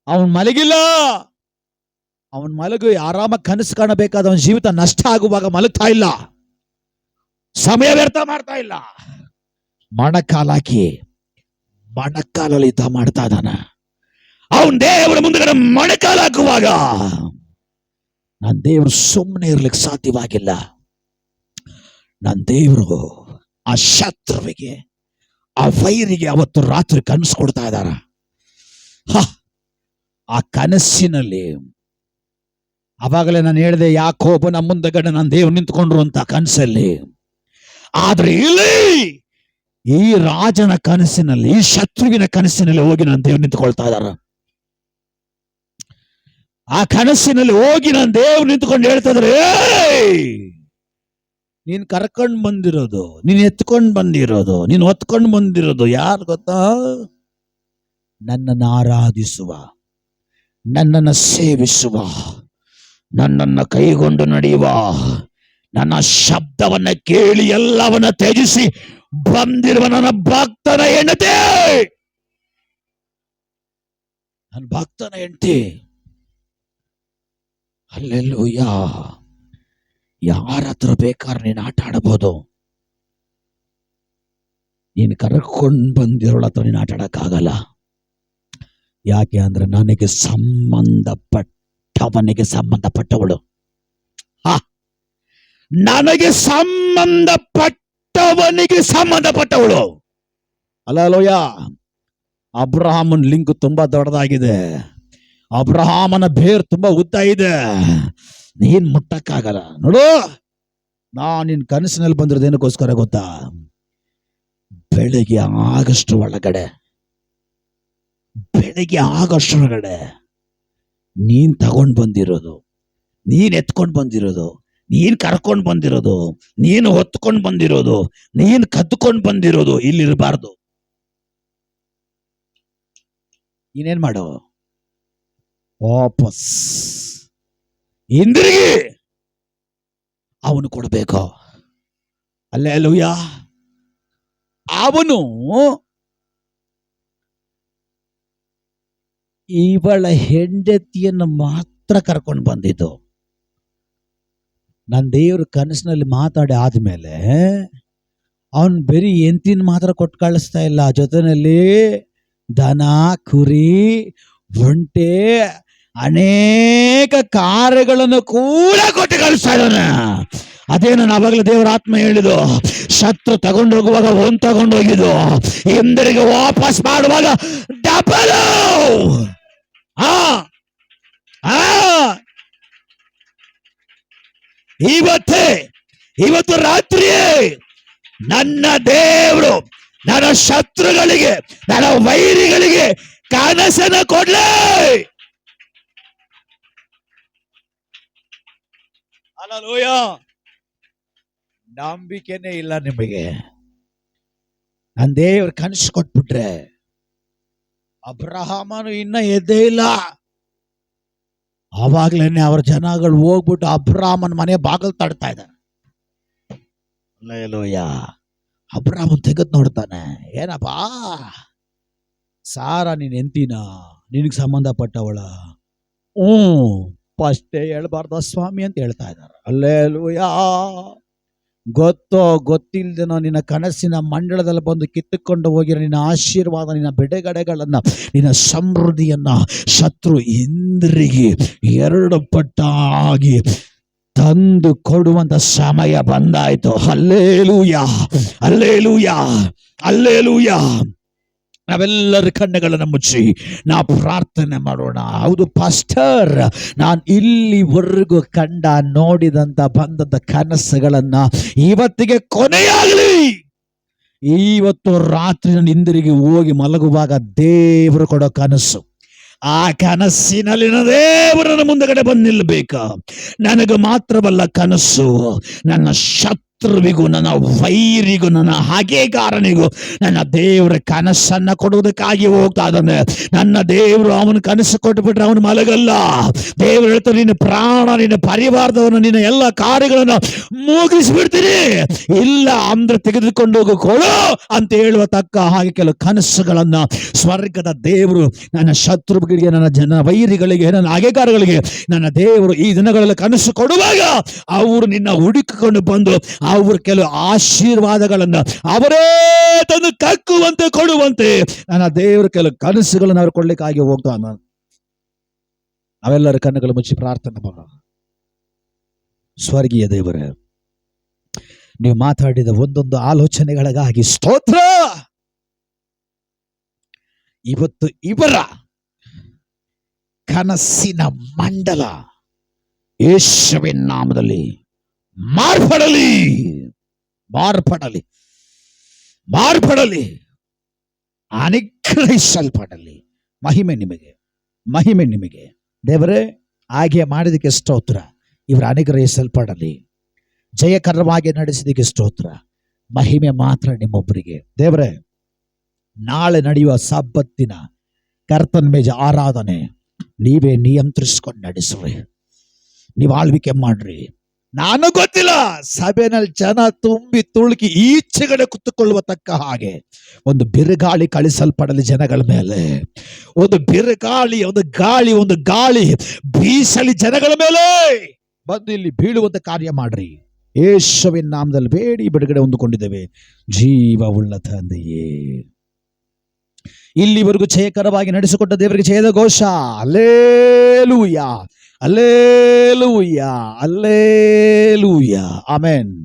ಅವನ್ ಮಲಗಿಲ್ಲ, ಅವನ್ ಮಲಗು ಆರಾಮ ಕನಸು ಕಾಣಬೇಕಾದ ಅವನ ಜೀವಿತ ನಷ್ಟ ಆಗುವಾಗ ಮಲಗ್ತಾ ಇಲ್ಲ, ಸಮಯ ವ್ಯರ್ಥ ಮಾಡ್ತಾ ಇಲ್ಲ. ಮೊಣಕಾಲಾಕಿ ಮೊಣಕಾಲಲ್ಲಿ ಯುದ್ಧ ಮಾಡ್ತಾ ಇದ್ದಾನ. ಅವನ್ ದೇವರ ಮುಂದಗಡೆ ಮೊಣಕಾಲು ಹಾಕುವಾಗ ನನ್ನ ದೇವರು ಸುಮ್ಮನೆ ಇರ್ಲಿಕ್ಕೆ ಸಾಧ್ಯವಾಗಿಲ್ಲ. ನನ್ನ ದೇವರು ಆ ಶತ್ರುವಿಗೆ, ಆ ವೈರಿಗೆ ಅವತ್ತು ರಾತ್ರಿ ಕನಸು ಕೊಡ್ತಾ ಇದ್ದಾರ. ಆ ಕನಸಿನಲ್ಲಿ ಅವಾಗಲೇ ನಾನು ಹೇಳಿದೆ, ಯಾಕೋಬನ ಮುಂದಗಡೆ ನನ್ನ ದೇವರು ನಿಂತ್ಕೊಂಡ್ರು ಅಂತ ಕನಸಲ್ಲಿ. ಆದ್ರೆ ಇಲ್ಲಿ ಈ ರಾಜನ ಕನಸಿನಲ್ಲಿ, ಈ ಶತ್ರುವಿನ ಕನಸಿನಲ್ಲಿ ಹೋಗಿ ನನ್ನ ದೇವ್ರು ನಿಂತ್ಕೊಳ್ತಾ ಇದ್ದಾರ. ಆ ಕನಸಿನಲ್ಲಿ ಹೋಗಿ ನನ್ನ ದೇವ್ರು ನಿಂತ್ಕೊಂಡು ಹೇಳ್ತಾ ಇದಾರೆ, ನೀನ್ ಕರ್ಕೊಂಡ್ ಬಂದಿರೋದು, ನೀನ್ ಎತ್ಕೊಂಡ್ ಬಂದಿರೋದು, ನೀನ್ ಹೊತ್ಕೊಂಡ್ ಬಂದಿರೋದು ಯಾರು ಗೊತ್ತಾ? ನನ್ನನ್ನು ಆರಾಧಿಸುವ, ನನ್ನನ್ನು ಸೇವಿಸುವ, ನನ್ನನ್ನು ಕೈಗೊಂಡು ನಡೆಯುವ, ನನ್ನ ಶಬ್ದವನ್ನ ಕೇಳಿ ಎಲ್ಲವನ್ನ ತ್ಯಜಿಸಿ ಬಂದಿರುವ ನನ್ನ ಭಕ್ತನ ಹೆಂಡತಿ, ನನ್ನ ಭಕ್ತನ ಹೆಂಡತಿ. ಅಲ್ಲೆಲ್ಲೂಯ್ಯ. ಯಾರ ಹತ್ರ ಬೇಕಾದ್ರೆ ನೀನು ಆಟ ಆಡಬಹುದು, ನೀನು ಕರ್ಕೊಂಡು ಬಂದಿರೋಳ ಹತ್ರ ನೀನು ಆಟ ಆಡಕ್ಕಾಗಲ್ಲ. ಯಾಕೆ ಅಂದ್ರೆ ನನಗೆ ಸಂಬಂಧಪಟ್ಟವನಿಗೆ ಸಂಬಂಧಪಟ್ಟವಳು. ನನಗೆ ಸಂಬಂಧಪಟ್ಟವನಿಗೆ ಸಂಬಂಧಪಟ್ಟವಳು. ಅಲ್ಲೋಯ, ಅಬ್ರಹಾಮನ ಲಿಂಕ್ ತುಂಬಾ ದೊಡ್ಡದಾಗಿದೆ. ಅಬ್ರಹಾಮನ ಬೇರ್ ತುಂಬಾ ಉದ್ದ ಇದೆ. ನೀನ್ ಮುಟ್ಟಕ್ಕಾಗಲ್ಲ ನೋಡು. ನಾನು ನಿನ್ ಕನಸಿನಲ್ಲಿ ಬಂದಿರೋದೇನಕ್ಕೋಸ್ಕರ ಗೊತ್ತಾ? ಬೆಳಿಗ್ಗೆ ಆಗಷ್ಟರೊಳಗಡೆ ನೀನ್ ತಗೊಂಡ್ ಬಂದಿರೋದು, ನೀನ್ ಎತ್ಕೊಂಡ್ ಬಂದಿರೋದು, ನೀನ್ ಕರ್ಕೊಂಡ್ ಬಂದಿರೋದು, ನೀನು ಹೊತ್ಕೊಂಡ್ ಬಂದಿರೋದು, ನೀನ್ ಕದ್ದುಕೊಂಡ್ ಬಂದಿರೋದು ಇಲ್ಲಿರಬಾರ್ದು. ಇನ್ನೇನ್ ಮಾಡು? ವಾಪಸ್ ಹಿಂದಿರುಗಿ ಅವನು ಕೊಡ್ಬೇಕು. ಅಲ್ಲೇಲೂಯಾ. ಅವನು ಇವಳ ಹೆಂಡತಿಯನ್ನು ಮಾತ್ರ ಕರ್ಕೊಂಡು ಬಂದಿದ್ದು. ನನ್ನ ದೇವ್ರ ಕನಸಿನಲ್ಲಿ ಮಾತಾಡಿ ಆದ್ಮೇಲೆ ಅವನ್ ಬರೀ ಎಂತಿನ ಮಾತ್ರ ಕೊಟ್ಟು ಕಳಿಸ್ತಾ ಇಲ್ಲ, ಜೊತೆನಲ್ಲಿ ದನ, ಕುರಿ, ಒಂಟೆ, ಅನೇಕ ಕಾರ್ಯಗಳನ್ನು ಕೂಡ ಕೊಟ್ಟು ಕಳಿಸ್ತಾ ಇದ್ದಾನೆ. ಅದೇ ನಾನು ಅವಾಗಲೇ ದೇವರ ಆತ್ಮ ಹೇಳಿದ್ದು, ಶತ್ರು ತಗೊಂಡು ಹೋಗುವಾಗ ಒಂದ್ ತಗೊಂಡು ಹೋಗಿದ್ದು, ಹಿಂದಿರುಗಿ ವಾಪಸ್ ಮಾಡುವಾಗ ಡಬಲ್. ಇವತ್ತು ರಾತ್ರಿಯೇ ನನ್ನ ದೇವರು ನನ್ನ ಶತ್ರುಗಳಿಗೆ, ನನ್ನ ವೈರಿಗಳಿಗೆ ಕನಸನ್ನ ಕೊಡ್ಲಿ. ಹಲ್ಲೆಲೂಯ. ನಂಬಿಕೆನೇ ಇಲ್ಲ ನಿಮಗೆ. ನನ್ನ ದೇವ್ರ ಕನಸು ಕೊಟ್ಬಿಟ್ರೆ, ಅಬ್ರಹಾಮನು ಇನ್ನ ಎದ್ದೇ ಇಲ್ಲ. ಆವಾಗ್ಲೇನೆ ಅವ್ರ ಜನಗಳು ಹೋಗ್ಬಿಟ್ಟು ಅಬ್ರಹಾಮನ ಮನೆ ಬಾಗಿಲು ತಡ್ತಾ ಇದ್ದಾರೆ. ಹಲ್ಲೆಲೂಯ. ಅಬ್ರಹಾಮನ್ ತೆಗೆದು ನೋಡ್ತಾನೆ, ಏನಪ್ಪಾ ಸಾರಾ ನೀನ್ ಎಂತಿನ, ನಿನಗೆ ಸಂಬಂಧಪಟ್ಟವಳ? ಫಸ್ಟೇ ಹೇಳ್ಬಾರ್ದ ಸ್ವಾಮಿ ಅಂತ ಹೇಳ್ತಾ ಇದ್ದಾರೆ. ಹಲ್ಲೆಲೂಯ. ಗೊತ್ತಿಲ್ದೇನೋ ನಿನ್ನ ಕನಸಿನ ಮಂಡಳದಲ್ಲಿ ಬಂದು ಕಿತ್ತುಕೊಂಡು ಹೋಗಿರೋ ನಿನ್ನ ಆಶೀರ್ವಾದ, ನಿನ್ನ ಬಿಡುಗಡೆಗಳನ್ನ, ನಿನ್ನ ಸಮೃದ್ಧಿಯನ್ನ ಶತ್ರು ಹಿಂದಿರುಗಿ 2 ಪಟ್ಟಾಗಿ ತಂದು ಕೊಡುವಂತ ಸಮಯ ಬಂದಾಯ್ತು. Hallelujah, hallelujah, hallelujah. ನಾವೆಲ್ಲರ ಕಣ್ಣುಗಳನ್ನು ಮುಚ್ಚಿ ನಾವು ಪ್ರಾರ್ಥನೆ ಮಾಡೋಣ. ಹೌದು ಪಾಸ್ಟರ್, ನಾನು ಇಲ್ಲಿವರೆಗೂ ನೋಡಿದಂತ ಬಂದದ ಕನಸುಗಳನ್ನ ಇವತ್ತಿಗೆ ಕೊನೆಯಾಗಲಿ. ಇವತ್ತು ರಾತ್ರಿ ನಾನು ಹಿಂದಿರುಗಿ ಹೋಗಿ ಮಲಗುವಾಗ ದೇವರು ಕೊಡೋ ಕನಸು, ಆ ಕನಸಿನಲ್ಲಿ ದೇವರನ್ನ ಮುಂದಗಡೆ ಬಂದು ನಿಲ್ಲಬೇಕು. ನನಗೆ ಮಾತ್ರವಲ್ಲ ಕನಸು, ನನ್ನ ಶತ್ರುವಿಗೂ, ನನ್ನ ವೈರಿಗೂ, ನನ್ನ ಹಾಗೆಗಾರನಿಗೂ ನನ್ನ ದೇವರ ಕನಸನ್ನ ಕೊಡುವುದಕ್ಕಾಗಿ ಹೋಗ್ತಾ ಇದ್ದಾನೆ. ನನ್ನ ದೇವರು ಅವನ ಕನಸು ಕೊಟ್ಟುಬಿಟ್ರೆ ಅವನು ಮಲಗಲ್ಲ. ದೇವರು ಹೇಳ್ತಾರೆ, ನಿನ್ನ ಪ್ರಾಣ, ನಿನ್ನ ಪರಿವಾರದವನ್ನ, ನಿನ್ನ ಎಲ್ಲ ಕಾರ್ಯಗಳನ್ನ ಮುಗಿಸ್ಬಿಡ್ತೀನಿ. ಇಲ್ಲ ಅಂದ್ರೆ ತೆಗೆದುಕೊಂಡು ಹೋಗು ಕೊಡು ಅಂತ ಹೇಳುವ ತಕ್ಕ ಹಾಗೆ ಕೆಲವು ಕನಸುಗಳನ್ನ ಸ್ವರ್ಗದ ದೇವರು ನನ್ನ ಶತ್ರುಗಳಿಗೆ, ನನ್ನ ವೈರಿಗಳಿಗೆ, ನನ್ನ ಹಾಗೆಗಾರಗಳಿಗೆ ನನ್ನ ದೇವರು ಈ ದಿನಗಳಲ್ಲಿ ಕನಸು ಕೊಡುವಾಗ ಅವರು ನಿನ್ನ ಹುಡುಕಿಕೊಂಡು ಬಂದು ಅವರು ಕೆಲವು ಆಶೀರ್ವಾದಗಳನ್ನ ಅವರೇ ತಂದು ಕಕ್ಕುವಂತೆ ಕೊಡುವಂತೆ ನನ್ನ ದೇವರು ಕೆಲವು ಕನಸುಗಳನ್ನು ಅವರು ಕೊಡ್ಲಿಕ್ಕಾಗಿ ಹೋಗ್ತಾನ. ನಾವೆಲ್ಲರ ಕಣ್ಣುಗಳು ಮುಚ್ಚಿ ಪ್ರಾರ್ಥನೆ ಮಾಡೋಣ. ಸ್ವರ್ಗೀಯ ದೇವರೇ, ನೀವು ಮಾತಾಡಿದ ಒಂದೊಂದು ಆಲೋಚನೆಗಳಿಗಾಗಿ ಸ್ತೋತ್ರ. ಇವತ್ತು ಇವರ ಕನಸಿನ ಮಂಡಲ ಯೇಸುವಿನ ನಾಮದಲ್ಲಿ ಮಾರ್ಪಡಲಿ, ಮಾರ್ಪಡಲಿ, ಮಾರ್ಪಡಲಿ, ಅನುಗ್ರಹಿಸಲ್ಪಡಲಿ. ಮಹಿಮೆ ನಿಮಗೆ, ಮಹಿಮೆ ನಿಮಗೆ ದೇವರೇ. ಹಾಗೆ ಮಾಡಿದಕ್ಕೆ ಸ್ತೋತ್ರ. ಇವರು ಅನುಗ್ರಹಿಸಲ್ಪಡಲಿ, ಜಯಕರವಾಗಿ ನಡೆಸಿದಕ್ಕೆ ಸ್ತೋತ್ರ. ಮಹಿಮೆ ಮಾತ್ರ ನಿಮ್ಮೊಬ್ಬರಿಗೆ ದೇವರೇ. ನಾಳೆ ನಡೆಯುವ ಸಬ್ಬತ್ತಿನ ಕರ್ತನ ಮೇಜ ಆರಾಧನೆ ನೀವೇ ನಿಯಂತ್ರಿಸ್ಕೊಂಡು ನಡೆಸ್ರಿ, ನೀವು ಆಳ್ವಿಕೆ ಮಾಡ್ರಿ. ನಾನು ಗೊತ್ತಿಲ್ಲ, ಸಭೆನಲ್ಲಿ ಜನ ತುಂಬಿ ತುಳುಕಿ ಈಚೆಗಡೆ ಕುತ್ತುಕೊಳ್ಳುವ ತಕ್ಕ ಹಾಗೆ ಒಂದು ಬಿರುಗಾಳಿ ಕಳಿಸಲ್ಪಡಲಿ ಜನಗಳ ಮೇಲೆ. ಒಂದು ಬಿರುಗಾಳಿ, ಒಂದು ಗಾಳಿ ಬೀಸಲಿ ಜನಗಳ ಮೇಲೆ, ಬಂದು ಇಲ್ಲಿ ಬೀಳುವಂತ ಕಾರ್ಯ ಮಾಡ್ರಿ. ಯೇಸುವಿನ ನಾಮದಲ್ಲಿ ಬೇಡಿ ಬಿಡುಗಡೆ ಹೊಂದಿಕೊಂಡಿದ್ದೇವೆ ಜೀವವುಳ್ಳ ತಂದೆಯೇ. ಇಲ್ಲಿವರೆಗೂ ಜಯಕರವಾಗಿ ನಡೆಸಿಕೊಟ್ಟ ದೇವರಿಗೆ ಜಯದ ಘೋಷ. Alleluia, alleluia, alleluia. ಆಮೆನ್.